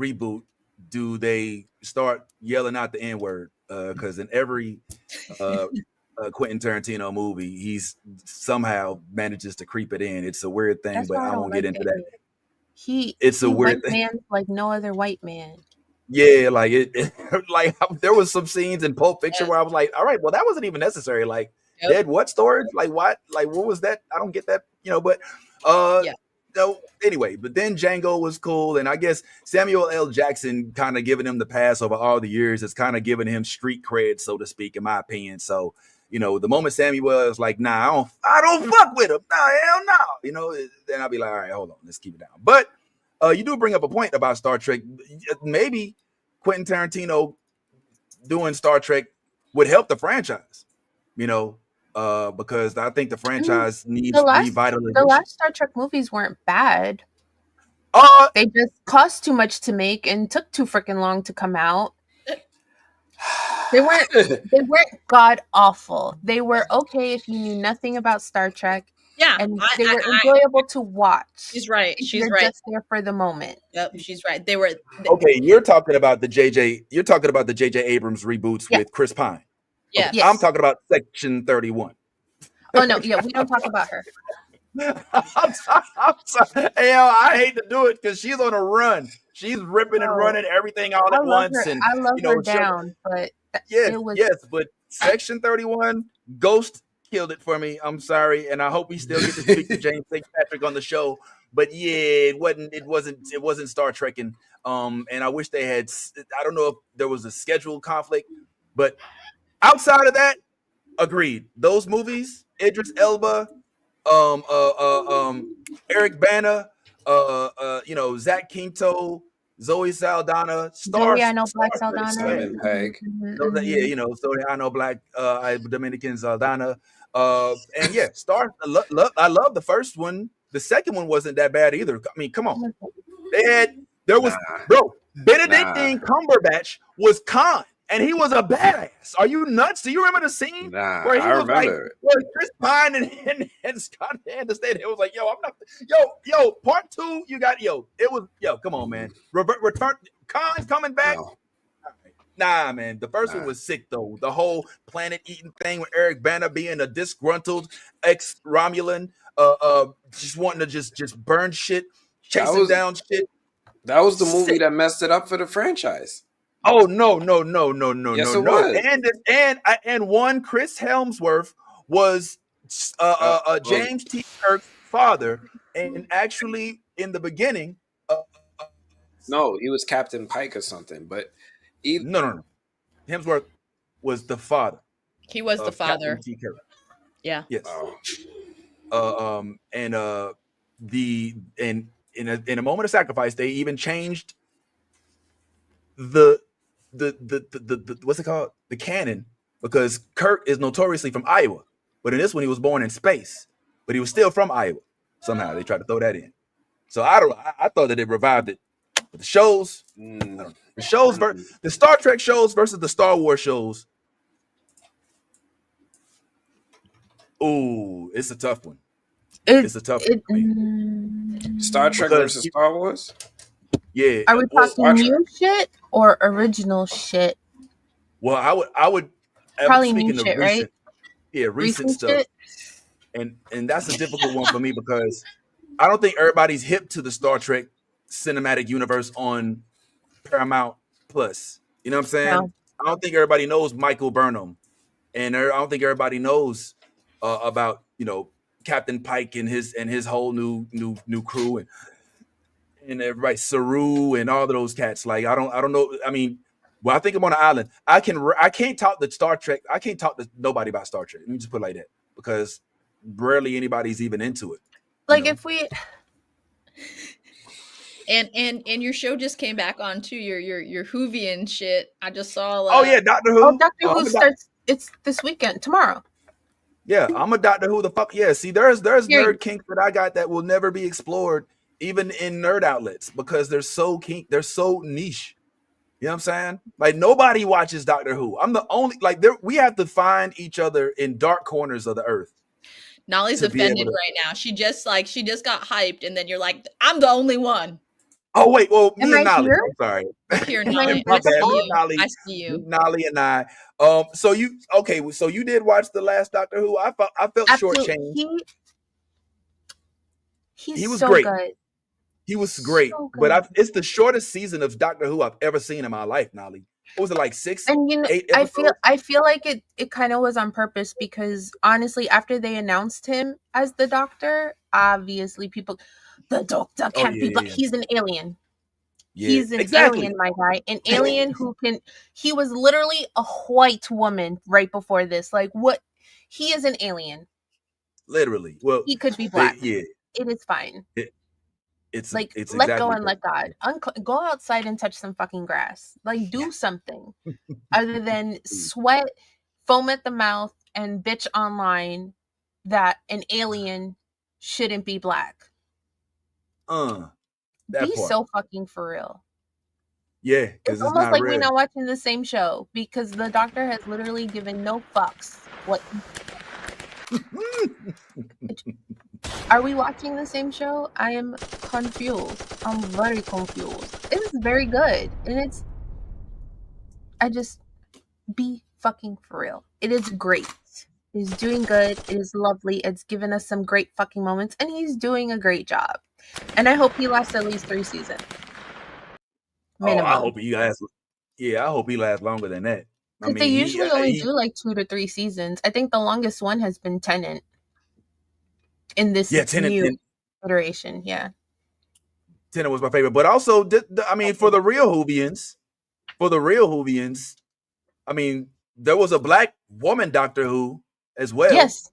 reboot do they start yelling out the N-word? Because in every a Quentin Tarantino movie, he's somehow manages to creep it in. It's a weird thing, That's but why I I don't won't get like into it. that. He It's a weird white thing. man like no other white man. Yeah, like like there was some scenes in Pulp Fiction Yes. where I was like, all right, well, that wasn't even necessary. Like, Yep. dead what storage? Like, what? Like, what was that? I don't get that, but Yeah. no, anyway, but then Django was cool, and I guess Samuel L. Jackson kind of giving him the pass over all the years has kind of given him street cred, so to speak, in my opinion. So, the moment Samuel is like, nah, I don't fuck with him. Nah, hell no. Then I'll be like, all right, hold on, let's keep it down. But you do bring up a point about Star Trek. Maybe Quentin Tarantino doing Star Trek would help the franchise, because I think the franchise needs The revitalization. last Star Trek movies weren't bad. Uh, They just cost too much to make and took too freaking long to come out. They weren't god awful. They were okay if you knew nothing about Star Trek, Yeah. and they were enjoyable to watch. She's right. If She's you're right. just there for the moment. Yep. She's right. They were. okay, you're talking about the J.J. Abrams reboots Yeah. with Chris Pine. Yeah. Yes. I'm talking about Section 31. Oh no, yeah, we don't talk about her. I'm sorry. Hey, I hate to do it because she's on a run. She's ripping and running everything all at once. Her, And I love her down, but yes, it was but Section 31, Ghost killed it for me. I'm sorry, and I hope we still get to speak to James St. Patrick on the show. But yeah, it wasn't Star Trekking. And I wish they had. I don't know if there was a schedule conflict, but outside of that, agreed. Those movies, Idris Elba, Eric Bana, Zach Quinto, Zoe Saldana, Black Saldana, Simon Pegg. Soriano Black, Dominican Saldana, and yeah, I love the first one. The second one wasn't that bad either. I mean, come on, Benedict Cumberbatch was Khan. And he was a badass. Are you nuts? Do you remember the scene where he was like, where Chris Pine and Scott Anderson? It was like, I'm not, part 2, you got, it was, come on, man. Return, Khan's coming back. No. Nah, man. The first one was sick, though. The whole planet-eating thing with Eric Bana being a disgruntled ex-Romulan, just wanting to just burn shit, chasing down shit. That was the movie that messed it up for the franchise. Oh no! Yes, it was. And one Chris Helmsworth was James T. Kirk's father, and actually in the beginning, no, he was Captain Pike or something. But no, Hemsworth was the father. He was the father. Captain T. Kirk. Yeah. Yes. In a moment of sacrifice, they even changed the what's it called? The canon, because Kirk is notoriously from Iowa, but in this one he was born in space, but he was still from Iowa. Somehow they tried to throw that in. So I thought that it revived it. But the shows, the Star Trek shows versus the Star Wars shows. Ooh, it's a tough one. It's a tough one. Star Trek versus Star Wars. Yeah. Are we talking new shit or original shit? Well, I would probably new shit, right? Yeah, recent stuff. Shit? And that's a difficult one for me because I don't think everybody's hip to the Star Trek cinematic universe on Paramount Plus. You know what I'm saying? No. I don't think everybody knows Michael Burnham, and I don't think everybody knows about Captain Pike and his whole new crew and everybody, Saru and all of those cats. Like I don't know. I mean, well, I think I'm on an island. I can't talk to Star Trek. I can't talk to nobody about Star Trek. Let me just put it like that, because rarely anybody's even into it. Like if we and your show just came back on too, your Whovian shit. I just saw. Oh yeah, Doctor Who. Oh, Doctor Who starts. It's this weekend, tomorrow. Yeah, I'm a Doctor Who. The fuck yeah. See, there's nerd kinks that I got that will never be explored, even in nerd outlets, because they're so kink. They're so niche. You know what I'm saying? Like nobody watches Doctor Who. I'm the only we have to find each other in dark corners of the earth. Nolly's offended right now. She just got hyped, and then you're like, I'm the only one. Oh wait, well, me Am and I Nolly. here? I'm sorry. You're here, Am I Nolly. My I bad. see invisible? Me, you. Nolly, I see you. Nolly, and I. So you okay? So you did watch the last Doctor Who? I felt Absolutely. shortchanged. He's He was so great. good. He was great, So but good. it's the shortest season of Doctor Who I've ever seen in my life, Nolly. What was it, like six, And 8 I episodes? feel like it kind of was on purpose because honestly, after they announced him as the Doctor, obviously people, the Doctor Oh can't be yeah, black. yeah, He's an alien. yeah. He's an Exactly. alien, my guy. An alien who can. He was literally a white woman right before this. Like what? He is an alien. Literally. Well, He could be they black. yeah. It is fine. It, it's Like it's let go exactly and that. let God. Go outside and touch some fucking grass. Like do something other than sweat, foam at the mouth, and bitch online that an alien shouldn't be black. That Be part. so fucking for real. Yeah, It's because it's almost not like we're real. not watching the same show because the Doctor has literally given no fucks. What are we watching the same show? I am confused. I'm very confused. It is very good, and I just be fucking for real. It is great. He's doing good. It is lovely. It's given us some great fucking moments, and he's doing a great job. And I hope he lasts at least 3 seasons. Oh, I Minimum. hope he lasts. Yeah, I hope he lasts longer than that. I Because they mean, usually only do like 2 to 3 seasons. I think the longest one has been Tenant in this yeah, Tenant new iteration. Yeah. Tenant was my favorite, but also, I mean, for the real Whovians, I mean, there was a black woman Doctor Who as well. Yes.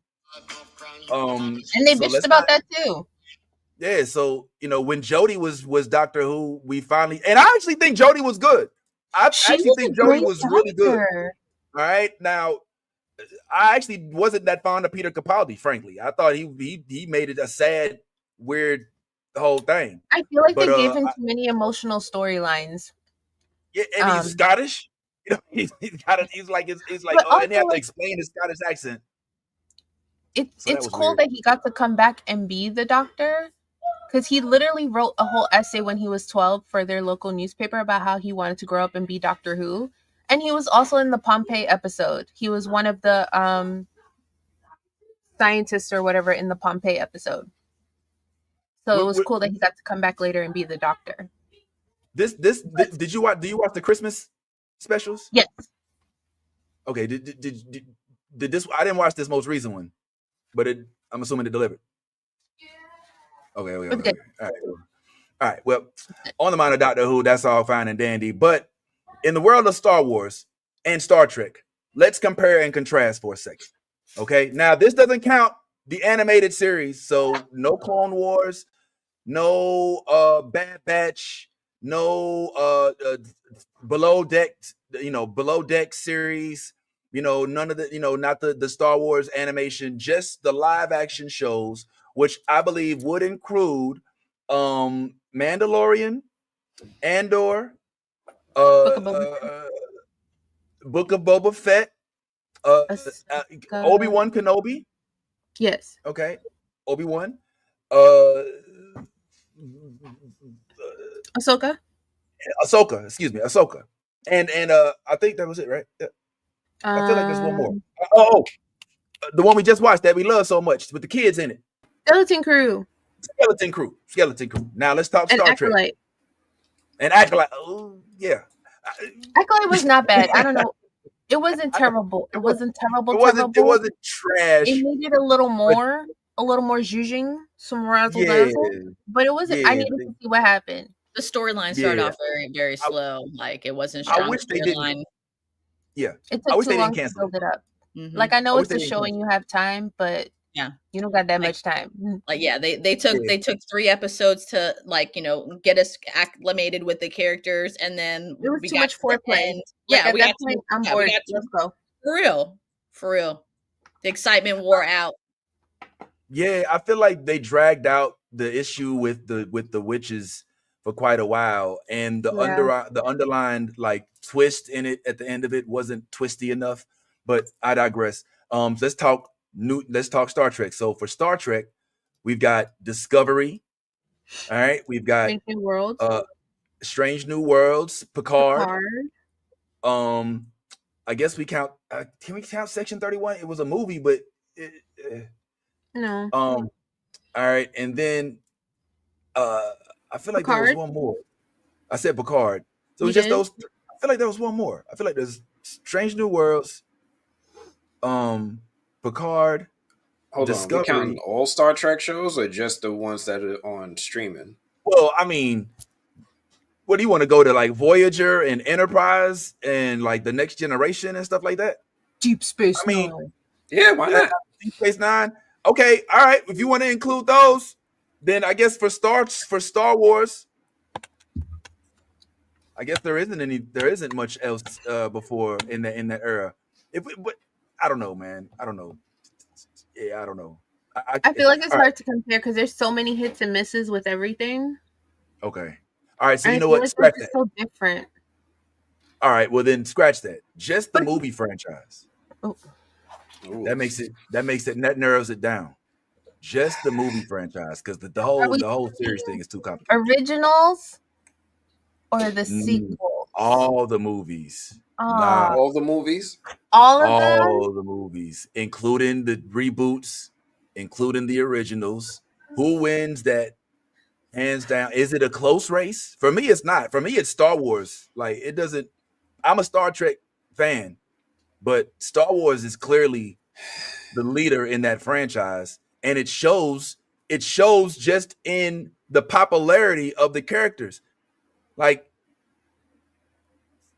And they So bitched let's about not. that too. Yeah, so when Jodie was Doctor Who, we finally, and I actually think Jodie was good. I She actually was a think Jodie great was really good. doctor. All right, now I actually wasn't that fond of Peter Capaldi. Frankly, I thought he made it a sad, weird whole thing. I feel like But they gave him too many emotional storylines. yeah, and he's Scottish. He's like But oh, and they also have to like explain his Scottish accent. So that it's was cool weird. that he got to come back and be the Doctor because he literally wrote a whole essay when he was 12 for their local newspaper about how he wanted to grow up and be Doctor Who. And he was also in the Pompeii episode. He was one of the scientists or whatever in the Pompeii episode. So it was cool that he got to come back later and be the Doctor. Did you watch? Do you watch the Christmas specials? Yes. Okay. Did this? I didn't watch this most recent one, but I'm assuming it delivered. Okay. All right. All right. Well, on the mind of Doctor Who, that's all fine and dandy. But in the world of Star Wars and Star Trek, let's compare and contrast for a second. Okay. Now, this doesn't count the animated series, so no Clone Wars, no Bad Batch, no below deck series, none of the, not the Star Wars animation, just the live action shows, which I believe would include Mandalorian, Andor, Book of Boba Book of Boba Fett, Obi-Wan Kenobi. Yes. Okay. Obi-Wan. Ahsoka. Excuse me, Ahsoka. And I think that was it, right? Yeah. I feel like there's one more. The one we just watched that we love so much with the kids in it. Skeleton Crew. Skeleton Crew. Now let's talk Star Trek. Acolyte. And Acolyte. Oh, yeah. Acolyte was not bad. I don't know. It wasn't terrible. It wasn't terrible. It wasn't trash. It needed a little more zhuzhing, some razzle dazzle. But it wasn't. I needed to see what happened. The storyline started off very, very slow. Like it wasn't strong. I wish they didn't. Yeah. It took too long to build it up. Mm-hmm. Like I know it's a show and you have time, but yeah, you don't got that much time. Like they took 3 episodes to get us acclimated with the characters, and then it was too much foreplay. Yeah, at that point I'm bored. Let's go. For real. The excitement wore out. Yeah, I feel like they dragged out the issue with the witches for quite a while, and the underlined like twist in it at the end of it wasn't twisty enough. But I digress. Let's talk Star Trek. So for Star Trek, we've got Discovery, All right, we've got Strange New Worlds. Strange New Worlds, Picard. Picard. I guess we count. Can we count Section 31? It was a movie, but No. all right, and then I feel like there was Picard. one more. I said Picard, so You it's just did? those. I feel like there was one more. I feel like there's Strange New Worlds, Picard, Hold on, we Discovery. counting all Star Trek shows or just the ones that are on streaming? Well, I mean, what do you want to go to, like Voyager and Enterprise and like the Next Generation and stuff like that? Deep Space I mean, Nine. Yeah, why not? Deep Space Nine. Okay, all right. If you want to include those, then I guess for Star Wars, I guess there isn't much else before in that era. But I don't know, man. I don't know. Yeah, I don't know. I feel like it's all hard to compare because there's so many hits and misses with everything. Okay. All right. So And you I know feel what? like Scratch they're that. just so different. All right. Well, then scratch that. Just the movie franchise. Oh. Ooh. That makes it. That narrows it down. Just the movie franchise, because the whole series thing is too complicated. Originals or the sequels? All the movies. Ah, All the movies. all of them. All the movies, including the reboots, including the originals. Who wins that? Hands down. Is it a close race? For me, it's not. For me, it's Star Wars. Like, it doesn't. I'm a Star Trek fan, but Star Wars is clearly the leader in that franchise, and it shows just in the popularity of the characters. Like,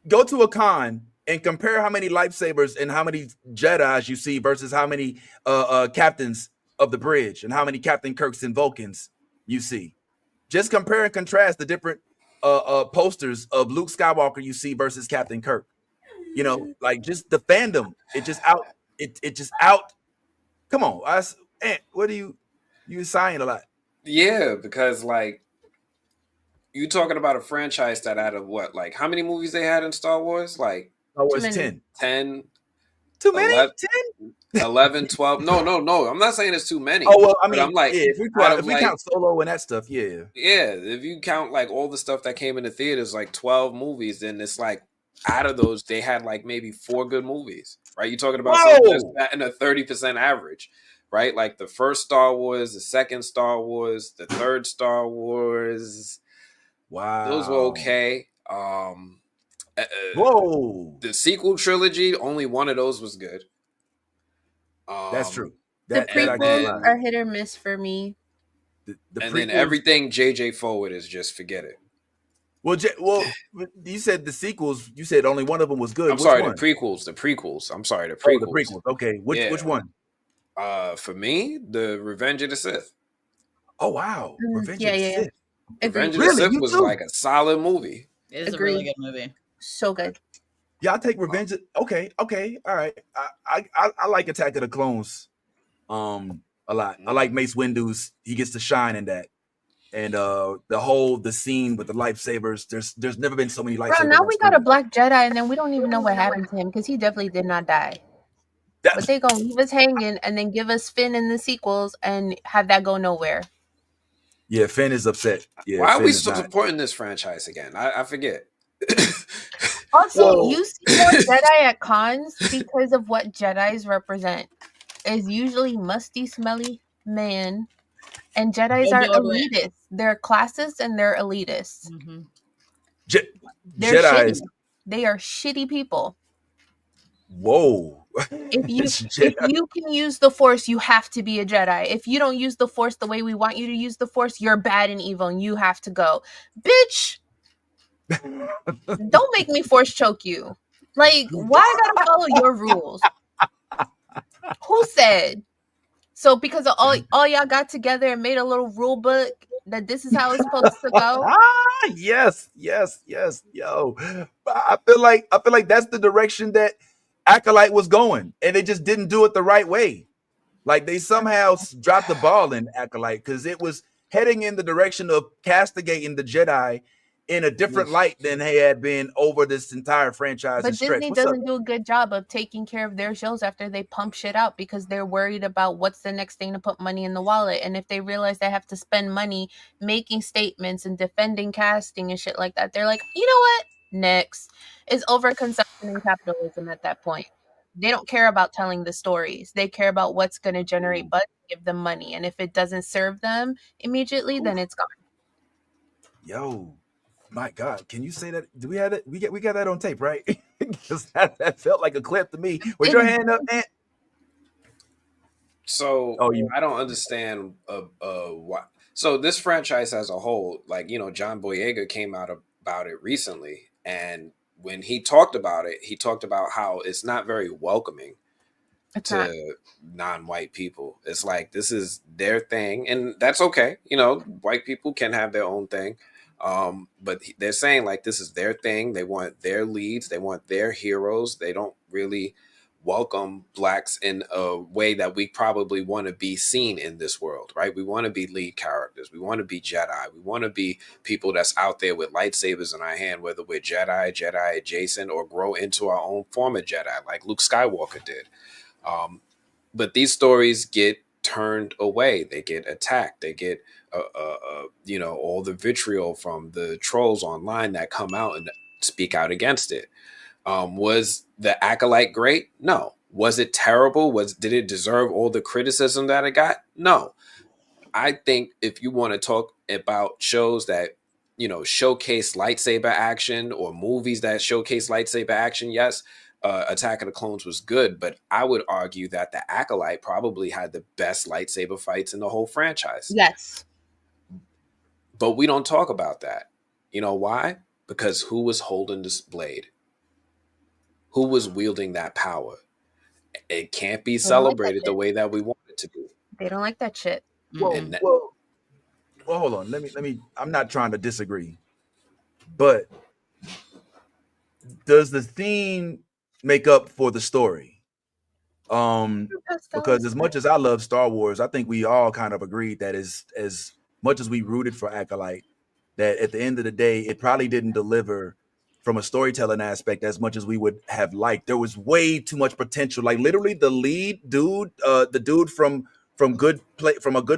go to a con and compare how many lightsabers and how many Jedis you see versus how many captains of the bridge and how many Captain Kirks and Vulcans you see. Just compare and contrast the different posters of Luke Skywalker you see versus Captain Kirk. You know, like, just the fandom. It just out. Come on, what are you sighing a lot? Yeah, because like you talking about a franchise that out of what, like how many movies they had in Star Wars? Like Star Wars many. 10. 10, Too many? 11, 10? 11, 12. No. I'm not saying it's too many. Oh, well, I but mean, I'm like, yeah, if we count Solo and that stuff, yeah. Yeah, if you count like all the stuff that came in the theaters, like 12 movies, then it's like out of those, they had like maybe 4 good movies, right? You're talking about something that's batting a 30% average, right? Like the first Star Wars, the second Star Wars, the third Star Wars. Wow. Those were okay. Whoa. The sequel trilogy, only one of those was good. That's true. The That I can't prequels lie. are hit or miss for me. The And then prequels- everything JJ forward is just forget it. Well, you said the sequels. You said only one of them was good. I'm Which sorry, one? the prequels. I'm sorry, the Oh, prequels. the prequels. Okay, which one? For me, the Revenge of the Sith. Oh wow, Revenge yeah, of the yeah. Sith. Revenge Agreed. of the Really? Sith You was too? like a solid movie. It is a Agreed. really good movie. So good. Yeah, I'll take Revenge. Okay, all right. I like Attack of the Clones, a lot. I like Mace Windu's. He gets to shine in that, and the scene with the lightsabers. There's never been so many lightsabers. Bro, now on we got a screen. Black Jedi, and then we don't even know what happened to him because he definitely did not die. But they gonna leave us hanging and then give us Finn in the sequels and have that go nowhere. Yeah, Finn is upset. Yeah, Why are Finn we is still not. supporting this franchise again? I forget. Also, Whoa. you see more Jedi at cons because of what Jedis represent. Is usually musty, smelly man, and Jedis are Deodorant. elitists. They're classists and they're elitists. Mm-hmm. They're Jedi. shitty. They are shitty people. Whoa. If you can use the Force, you have to be a Jedi. If you don't use the Force the way we want you to use the Force, you're bad and evil, and you have to go, bitch. Don't make me force choke you. Like, why I gotta follow your rules? Who said? So because of all y'all got together and made a little rule book that this is how it's supposed to go. Yes, yo. I feel like that's the direction that Acolyte was going, and they just didn't do it the right way. Like, they somehow dropped the ball in Acolyte because it was heading in the direction of castigating the Jedi in a different light than they had been over this entire franchise But stretch. Disney What's up? doesn't do a good job of taking care of their shows after they pump shit out because they're worried about what's the next thing to put money in the wallet. And if they realize they have to spend money making statements and defending casting and shit like that, they're like, you know what? Next. It's overconsumption and capitalism at that point. They don't care about telling the stories. They care about what's going to generate buzz, give them money. And if it doesn't serve them immediately, then it's gone. Yo, my God, can you say that? Do we have it? We got that on tape, right? Because that felt like a clip to me. Was your hand up, man? So I don't understand why. So this franchise as a whole, like, you know, John Boyega came out about it recently, and when he talked about it, he talked about how it's not very welcoming to non-white people. It's like this is their thing, and that's okay. You know, white people can have their own thing. But they're saying like this is their thing. They want their leads. They want their heroes. They don't really welcome blacks in a way that we probably want to be seen in this world, right? We want to be lead characters. We want to be Jedi. We want to be people that's out there with lightsabers in our hand, whether we're Jedi adjacent, or grow into our own form of Jedi, like Luke Skywalker did. But these stories get turned away. They get attacked. They get, you know, all the vitriol from the trolls online that come out and speak out against it. Was the Acolyte great? No. Was it terrible? Did it deserve all the criticism that it got? No. I think if you want to talk about shows that, you know, showcase lightsaber action, or movies that showcase lightsaber action, yes, Attack of the Clones was good, but I would argue that the Acolyte probably had the best lightsaber fights in the whole franchise. Yes. But we don't talk about that. You know why? Because who was holding this blade? Who was wielding that power? It can't be celebrated the way that we want it to be. They don't like that shit. Well, hold on. Let me. I'm not trying to disagree, but does the theme make up for the story? Because as much as I love Star Wars, I think we all kind of agreed that as much as we rooted for Acolyte, that at the end of the day, it probably didn't deliver from a storytelling aspect as much as we would have liked. There was way too much potential. Like literally, the lead dude, the dude from a good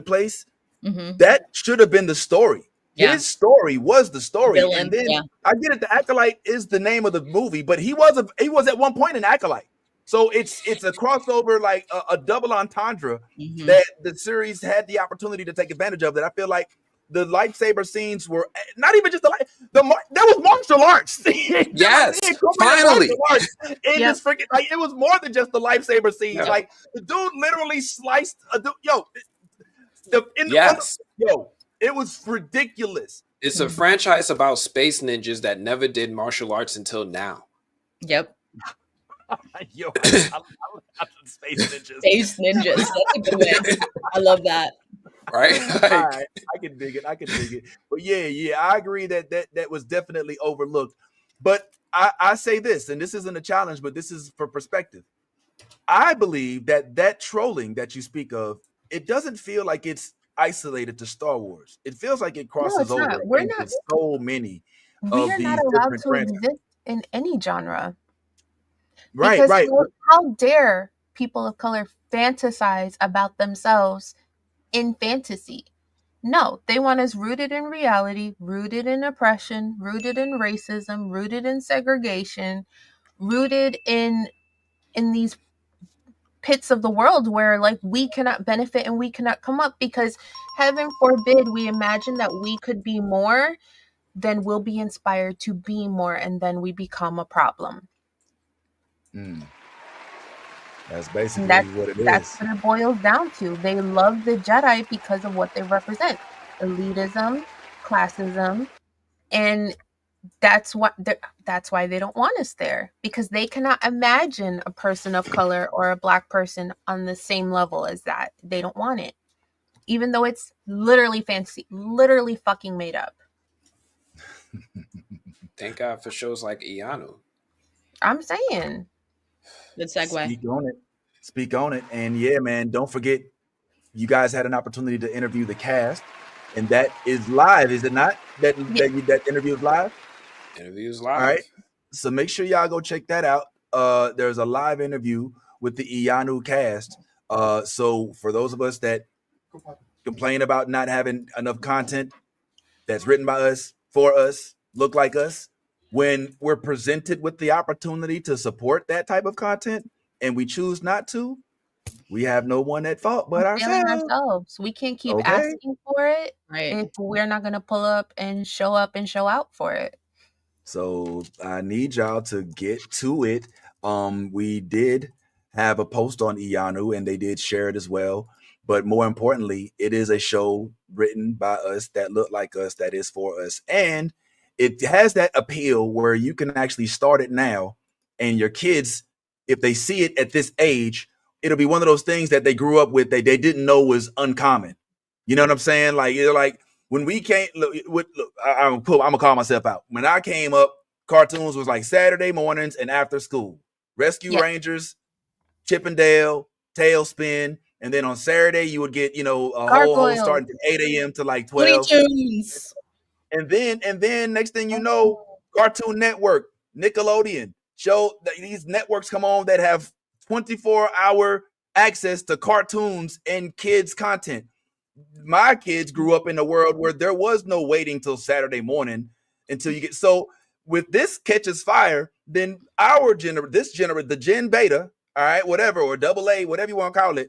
place, that should have been the story. Yeah. His story was the story, and then I get it. The Acolyte is the name of the movie, but he was at one point an Acolyte. So it's a crossover, like a double entendre that the series had the opportunity to take advantage of. That I feel like the lightsaber scenes were not even just there was martial arts. Yes, finally. This freaking, like, it was more than just the lightsaber scenes. Yeah. Like the dude literally sliced a dude. It was ridiculous. It's a franchise about space ninjas that never did martial arts until now. Yep. Yo, I love space ninjas. Space ninjas. That's a good way. I love that. Right? All right. I can dig it. But yeah, I agree that was definitely overlooked. But I say this, and this isn't a challenge, but this is for perspective. I believe that trolling that you speak of, it doesn't feel like it's isolated to Star Wars. It feels like it crosses over into so many of these not allowed different to franchises. Exist in any genre. Right. How dare people of color fantasize about themselves in fantasy? No, they want us rooted in reality, rooted in oppression, rooted in racism, rooted in segregation, rooted in these pits of the world where, like, we cannot benefit and we cannot come up, because heaven forbid we imagine that we could be more, then we'll be inspired to be more, and then we become a problem. That's basically what it is. That's what it boils down to. They love the Jedi because of what they represent: elitism, classism, and that's why they don't want us there, because they cannot imagine a person of color or a black person on the same level as that. They don't want it, even though it's literally fantasy, literally fucking made up. Thank God for shows like Ianu. I'm saying. Good segue. Speak on it. And yeah, man, don't forget, you guys had an opportunity to interview the cast. and that is live, is it not? That interview is live. Interviews All live. right. So make sure y'all go check that out. There's a live interview with the Ianu cast. So for those of us that complain about not having enough content that's written by us, for us, look like us, when we're presented with the opportunity to support that type of content and we choose not to, we have no one at fault but We're failing ourselves. ourselves. We can't keep Okay. asking for it Right. if we're not gonna pull up and show out for it. So I need y'all to get to it. We did have a post on Ianu and they did share it as well. But more importantly, it is a show written by us that look like us, that is for us. And it has that appeal where you can actually start it now and your kids, if they see it at this age, it'll be one of those things that they grew up with, they didn't know was uncommon. You know what I'm saying? Like, you're like, when we came, look, I'm gonna call myself out. When I came up, cartoons was like Saturday mornings and after school. Rescue Yeah. Rangers, Chip and Dale, Tailspin, and then on Saturday you would get, a whole host Gargoyles. starting from 8 a.m. to like Looney 12. Tunes. And then next thing you know, Cartoon Network, Nickelodeon, these networks come on that have 24-hour access to cartoons and kids content. My kids grew up in a world where there was no waiting till Saturday morning until you get. So with this catches fire, then the Gen Beta, all right, whatever, or double A, whatever you want to call it,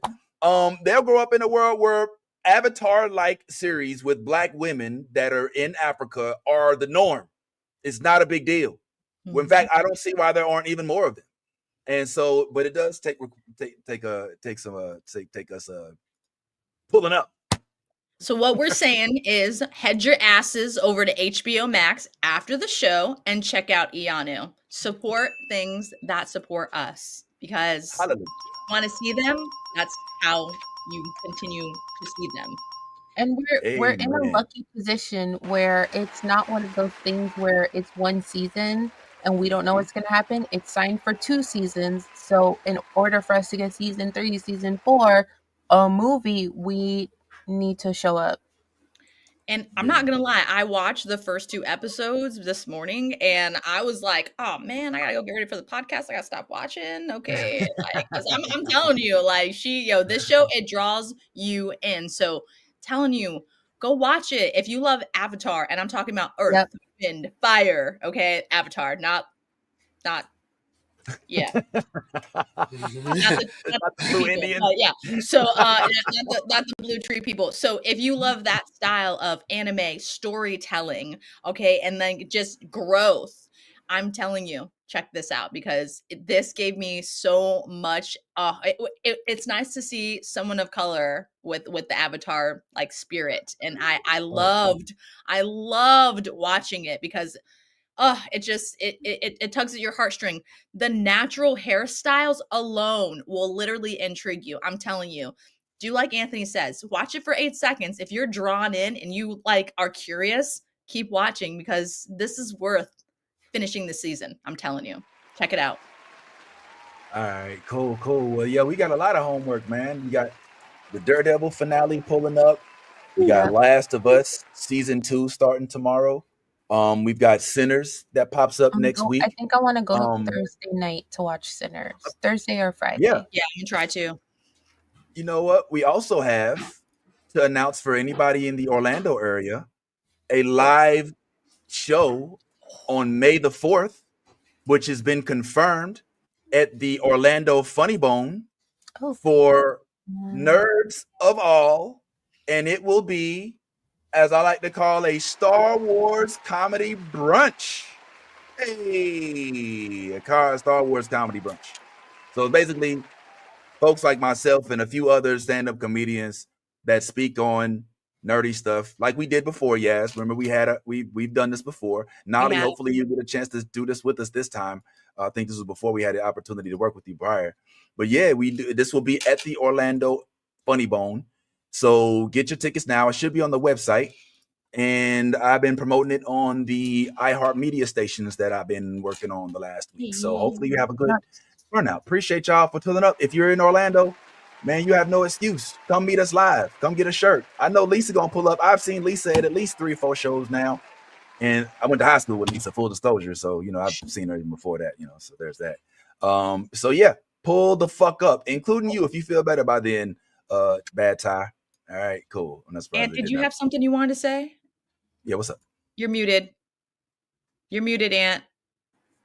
they'll grow up in a world where Avatar-like series with black women that are in Africa are the norm. It's not a big deal. Mm-hmm. In fact, I don't see why there aren't even more of them. And so, but it does take us pulling up. So what we're saying is head your asses over to HBO Max after the show and check out Ianu. Support things that support us because Hallelujah. you want to see them. That's how you continue to see them. And we're in a Amen. lucky position where it's not one of those things where it's one season and we don't know what's going to happen. It's signed for 2 seasons. So in order for us to get season 3, season 4, a movie, we need to show up. And I'm not gonna lie, I watched the first 2 episodes this morning, and I was like, "Oh man, I gotta go get ready for the podcast. I gotta stop watching." Okay, like, 'cause I'm telling you, like, this show it draws you in. So, telling you, go watch it if you love Avatar, and I'm talking about Earth, Yep. Wind, Fire. Okay, Avatar, not, yeah. Not the Blue tree people, Indian. yeah. So, not the blue tree people. So, if you love that style of anime storytelling, okay, and then just growth, I'm telling you, check this out because this gave me so much. It's nice to see someone of color with the Avatar like spirit, and I loved watching it because it just it tugs at your heartstring. The natural hairstyles alone will literally intrigue you. I'm telling you. Do like Anthony says, watch it for 8 seconds. If you're drawn in and you like are curious, keep watching because this is worth finishing the season. I'm telling you. Check it out. All right, cool. Well, yeah, we got a lot of homework, man. We got the Daredevil finale pulling up. We got Last of Us season 2 starting tomorrow. We've got Sinners that pops up next week. I think I want to go Thursday night to watch Sinners. Thursday or Friday. Yeah, I'm gonna try to. You know what? We also have to announce for anybody in the Orlando area a live show on May the 4th, which has been confirmed at the Orlando Funny Bone for nerds of all, and it will be, as I like to call, a Star Wars comedy brunch. Hey, a Star Wars comedy brunch. So basically, folks like myself and a few other stand-up comedians that speak on nerdy stuff like we did before. Yes, remember we've done this before. Nolly, hopefully you get a chance to do this with us this time. I think this was before we had the opportunity to work with you prior. But yeah, this will be at the Orlando Funny Bone. So get your tickets now. It should be on the website. And I've been promoting it on the iHeartMedia stations that I've been working on the last week. So hopefully you have a good turnout. Appreciate y'all for pulling up. If you're in Orlando, man, you have no excuse. Come meet us live. Come get a shirt. I know Lisa gonna pull up. I've seen Lisa at least 3 or 4 shows now. And I went to high school with Lisa, full disclosure. So, I've seen her even before that, so there's that. So yeah, pull the fuck up, including you if you feel better by then, bad Ty. All right, cool. I'm not surprised Ant, they did did you not. have something you wanted to say? Yeah, what's up? You're muted. You're muted, Ant.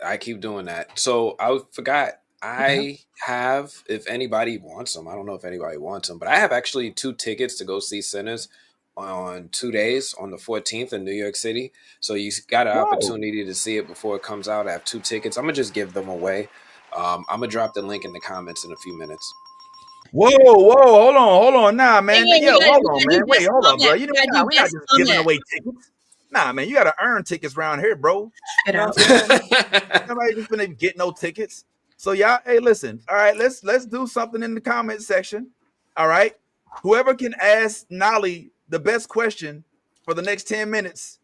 I keep doing that. So I forgot. I have, if anybody wants them, I don't know if anybody wants them, but I have actually 2 tickets to go see Sinners on 2 days on the 14th in New York City. So you got an opportunity to see it before it comes out. I have 2 tickets. I'm going to just give them away. I'm going to drop the link in the comments in a few minutes. Whoa, hold on, nah, man. Hey, Yo, hold on, man. do Wait, guest hold on, bro. comment. We gotta do We're not guest just giving comment. away tickets. Nah, man, you gotta earn tickets around here, bro. Spit out. What I'm saying? Nobody just gonna get no tickets. So y'all, hey, listen. All right, let's do something in the comment section. All right, whoever can ask Nolly the best question for the next 10 minutes.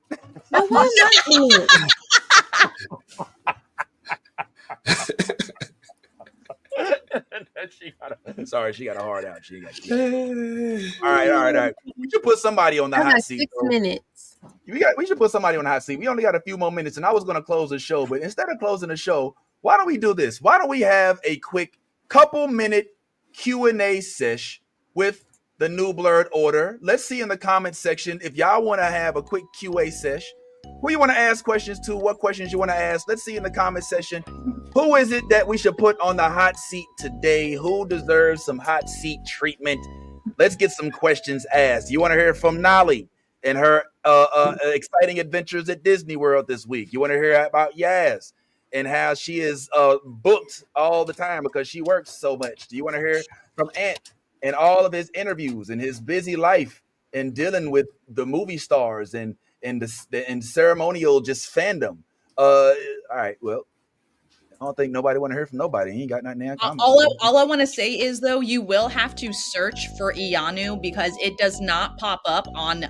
No, why not me? She got a hard out. All right. We should put somebody on the I hot got seat. 6 Bro. minutes. We should put somebody on the hot seat. We only got a few more minutes, and I was going to close the show, but instead of closing the show, why don't we do this? Why don't we have a quick couple-minute Q&A sesh with the New Blurred Order? Let's see in the comment section if y'all want to have a quick QA sesh. Who you want to ask questions to? What questions you want to ask? Let's see in the comment section. Who is it that we should put on the hot seat today? Who deserves some hot seat treatment? Let's get some questions asked. You want to hear from Nolly and her exciting adventures at Disney World this week? You want to hear about Yaz and how she is booked all the time because she works so much? Do you want to hear from Ant and all of his interviews and his busy life and dealing with the movie stars and the ceremonial just fandom? All right, well, I don't think nobody want to hear from nobody. He ain't got nothing in comments. All I want to say is though, you will have to search for Ianu because it does not pop up on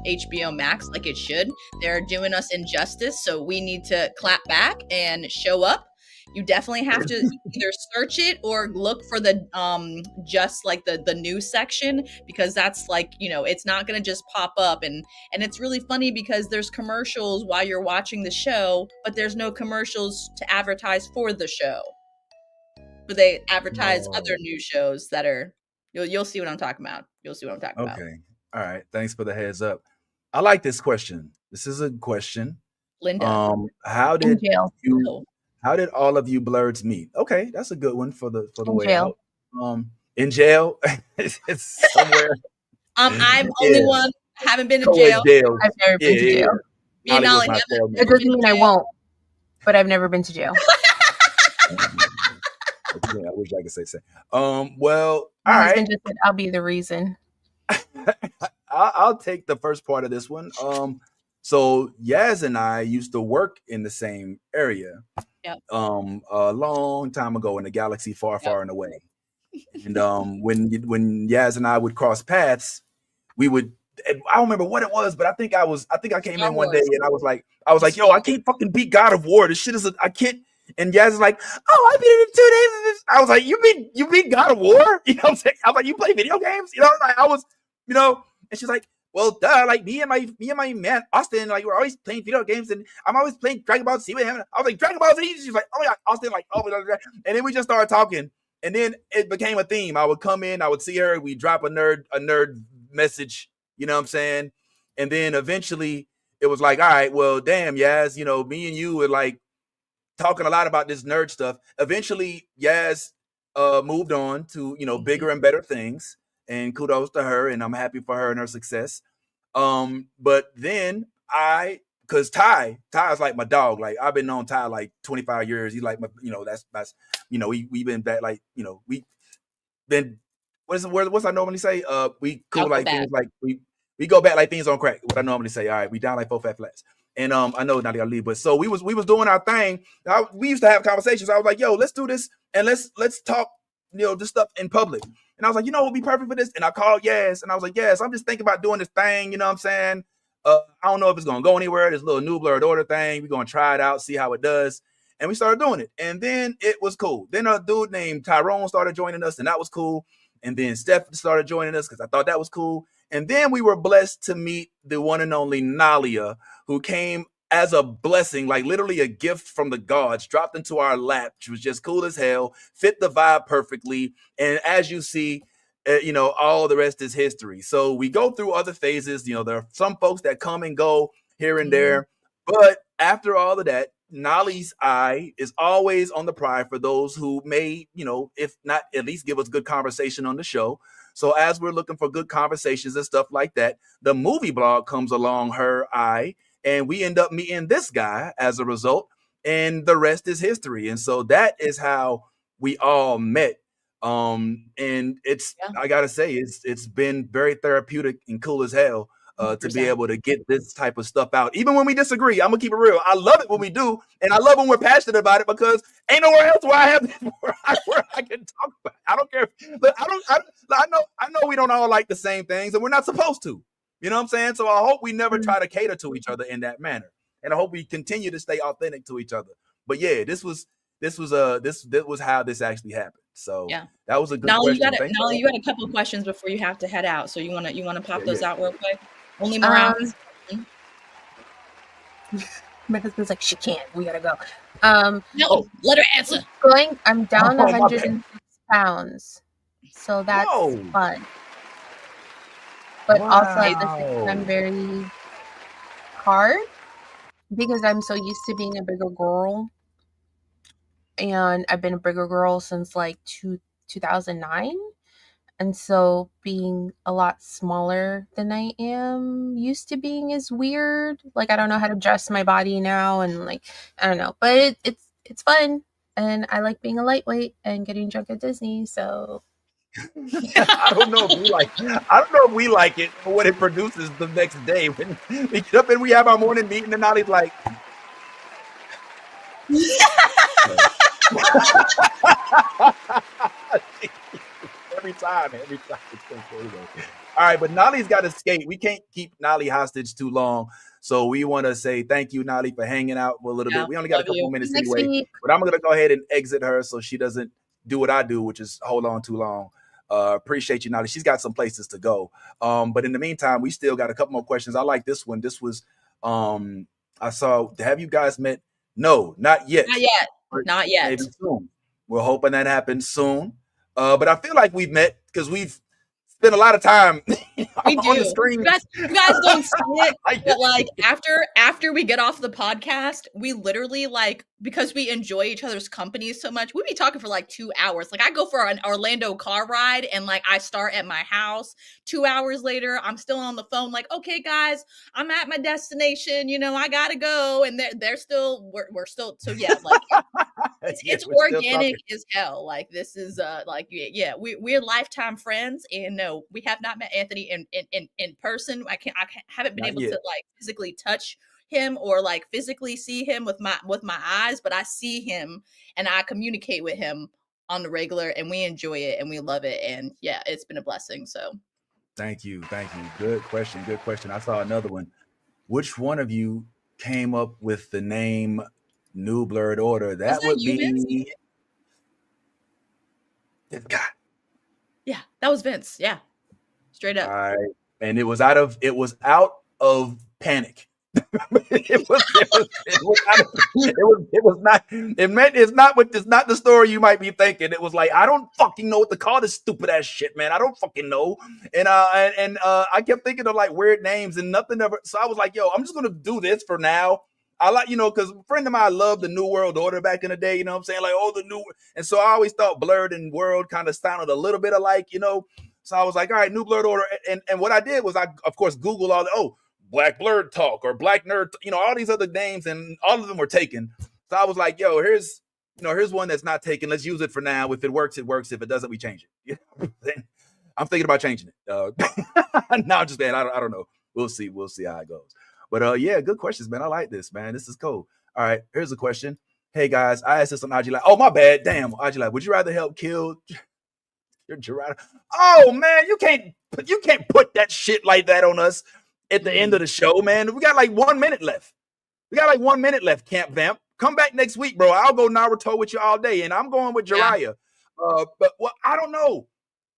HBO Max like it should. They're doing us injustice, so we need to clap back and show up. You definitely have to either search it or look for the just like the news section, because that's like, it's not going to just pop up. And it's really funny because there's commercials while you're watching the show, but there's no commercials to advertise for the show. But they advertise other news shows that are you'll see what I'm talking about. You'll see what I'm talking about. Okay. All right. Thanks for the heads up. I like this question. This is a question. Linda. How did jail. how did all of you blurs meet? Okay, that's a good one for the In way jail. out. In jail. It's somewhere. I'm only one. Haven't been to Co-ed jail. I've never been to jail. Me and Nolly It doesn't mean I won't, but I've never been to jail. Yeah, I wish I could say so. Well, My all husband right. just said, I'll be the reason. I'll take the first part of this one. So Yaz and I used to work in the same area. Yep. A long time ago in a galaxy far, far and away. And when Yaz and I would cross paths, we would. I don't remember what it was, but I think I came in one day and I was like, yo, I can't fucking beat God of War. This shit is I can't. And Yaz is like, oh, I beat it in 2 days. I was like, you beat God of War? You know what I'm saying? I was like, you play video games? Like I was, and she's like, well, duh, like me and my man Austin, like we're always playing video games, and I'm always playing Dragon Ball Z with him. I was like, Dragon Ball Z. She's like, oh my god, Austin, like, oh my god. And then we just started talking, and then it became a theme. I would come in, I would see her, we drop a nerd message, you know what I'm saying? And then eventually it was like, all right, well, damn, Yaz, me and you were like talking a lot about this nerd stuff. Eventually, Yaz moved on to bigger and better things, and kudos to her, and I'm happy for her and her success. But then because Ty is like my dog. Like I've been known Ty like 25 years. He's like my, that's we've been back like we been what's I normally say? We cool like things like we go back like things on crack. What I normally say. All right, we down like 4 fat flats. And I know not gotta leave, but so we was doing our thing. We used to have conversations. I was like, yo, let's do this and let's talk, this stuff in public. And I was like, what would be perfect for this? And I called Yaz and I was like, Yes, I'm just thinking about doing this thing, you know what I'm saying? I don't know if it's gonna go anywhere. This little New Blurred Order thing. We're gonna try it out, see how it does. And we started doing it. And then it was cool. Then a dude named Tyrone started joining us, and that was cool. And then Steph started joining us because I thought that was cool. And then we were blessed to meet the one and only Nalia, who came as a blessing, like literally a gift from the gods, dropped into our lap. She was just cool as hell, fit the vibe perfectly. And as you see, all the rest is history. So we go through other phases. There are some folks that come and go here and there. But after all of that, Nolly's eye is always on the prize for those who may, if not at least give us good conversation on the show. So as we're looking for good conversations and stuff like that, the movie blog comes along her eye, and we end up meeting this guy as a result, and the rest is history. And so that is how we all met. And I gotta say, it's been very therapeutic and cool as hell to be able to get this type of stuff out, even when we disagree. I'm gonna keep it real. I love it when we do, and I love when we're passionate about it, because ain't nowhere else where I have where I can talk about it. I don't care. But I know we don't all like the same things, and we're not supposed to. You know what I'm saying? So I hope we never try to cater to each other in that manner, and I hope we continue to stay authentic to each other. But yeah, this was how this actually happened. So that was a good question. You got a couple of questions before you have to head out. So you wanna pop those out real quick? Only Morales. My husband's like, she can't. We gotta go. No, let her answer. I'm down 106 pounds, so that's fun. But also at the same time, very hard, because I'm so used to being a bigger girl, and I've been a bigger girl since like 2009. And so being a lot smaller than I am used to being is weird. Like, I don't know how to adjust my body now, and like, I don't know. But it's fun, and I like being a lightweight and getting drunk at Disney. So I don't know if we like it for what it produces the next day when we get up and we have our morning meeting, and Nolly's like, every time. All right, but Nolly's got to skate. We can't keep Nolly hostage too long. So we want to say thank you, Nolly, for hanging out for a little bit. We only got a couple minutes anyway, but I'm going to go ahead and exit her so she doesn't do what I do, which is hold on too long. Appreciate you, Nolly. She's got some places to go. But in the meantime, we still got a couple more questions. I like this one. This was, I saw, have you guys met? No, not yet. Not yet. Maybe soon. We're hoping that happens soon. But I feel like we've met because we've spent a lot of time on the screen. You guys don't see it, but like after we get off the podcast, we literally, like, because we enjoy each other's company so much, we be talking for like 2 hours. Like, I go for an Orlando car ride, and like I start at my house. 2 hours later, I'm still on the phone. Like, okay, guys, I'm at my destination. I gotta go, and they're still we're still. So yeah, like it's organic as hell. Like, this is we're lifetime friends, and no, we have not met Anthony in person. I haven't been able to like physically touch him or like physically see him with my eyes, but I see him and I communicate with him on the regular, and we enjoy it and we love it, and yeah, it's been a blessing. So thank you. Good question. I saw another one. Which one of you came up with the name New Blurred Order? That would be this guy. Yeah, that was Vince. Yeah, straight up. All right. And it was out of panic. It's not the story you might be thinking. It was like, I don't fucking know what to call this stupid ass shit, man. I don't fucking know. And I kept thinking of like weird names and nothing ever. So I was like, yo, I'm just gonna do this for now. I like, because a friend of mine loved the New World Order back in the day, you know what I'm saying? Like, the new, and so I always thought Blurred and World kind of sounded a little bit alike, So I was like, all right, New Blurred Order. And what I did was I, of course, Googled all Black Blurred Talk or Black Nerd, all these other names, and all of them were taken. So I was like, yo, here's one that's not taken. Let's use it for now. If it works, it works. If it doesn't, we change it. I'm thinking about changing it. No, I'm just saying, I don't know. We'll see how it goes. But yeah, good questions, man. I like this, man. This is cool. All right, here's a question. Hey guys, I asked this on IG Live. Oh, my bad. Damn, IG Live. Would you rather help kill your Gerard? Oh man, you can't put that shit like that on us at the end of the show, man. We got like 1 minute left. Camp Vamp. Come back next week, bro. I'll go Naruto with you all day, and I'm going with Jiraiya. But I don't know.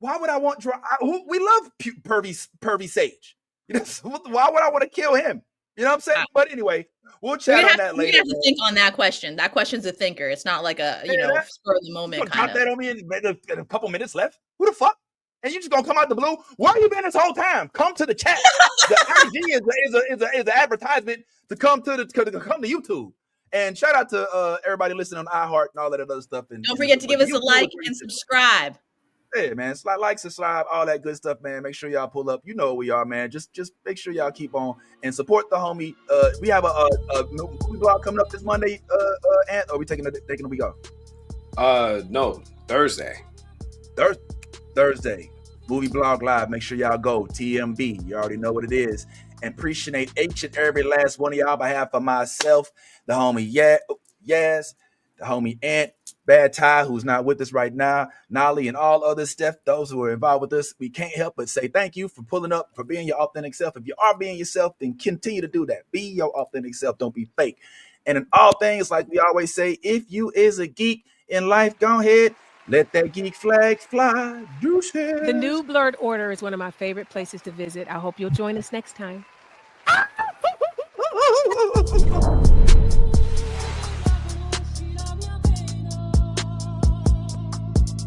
why would I want we love pervy Sage. You know, so why would I want to kill him? You know what I'm saying? But anyway, we'll chat on that later. You have to think on that question. That question's a thinker. It's not like a spur of the moment kind of. Drop that on me in a couple minutes left. Who the fuck? And you just gonna come out the blue? Where you been this whole time? Come to the chat. The IG is an advertisement to come to YouTube. And shout out to everybody listening on iHeart and all that other stuff. And don't forget to give us a like and subscribe. Yeah, man. Like, subscribe, all that good stuff, man. Make sure y'all pull up. You know who we are, man. Just make sure y'all keep on and support the homie. We have a movie blog coming up this Monday. And are we taking a week off? No, Thursday. Thursday. Movie blog live. Make sure y'all go. TMB. You already know what it is. And appreciate each and every last one of y'all on behalf of myself, the homie Yes, the homie Ant, Bad Ty, who's not with us right now, Nolly, and all other stuff, those who are involved with us. We can't help but say thank you for pulling up, for being your authentic self. If you are being yourself, then continue to do that. Be your authentic self. Don't be fake. And in all things, like we always say, if you is a geek in life, go ahead, let that geek flag fly. Deuces. The new Blurred Order is one of my favorite places to visit. I hope you'll join us next time.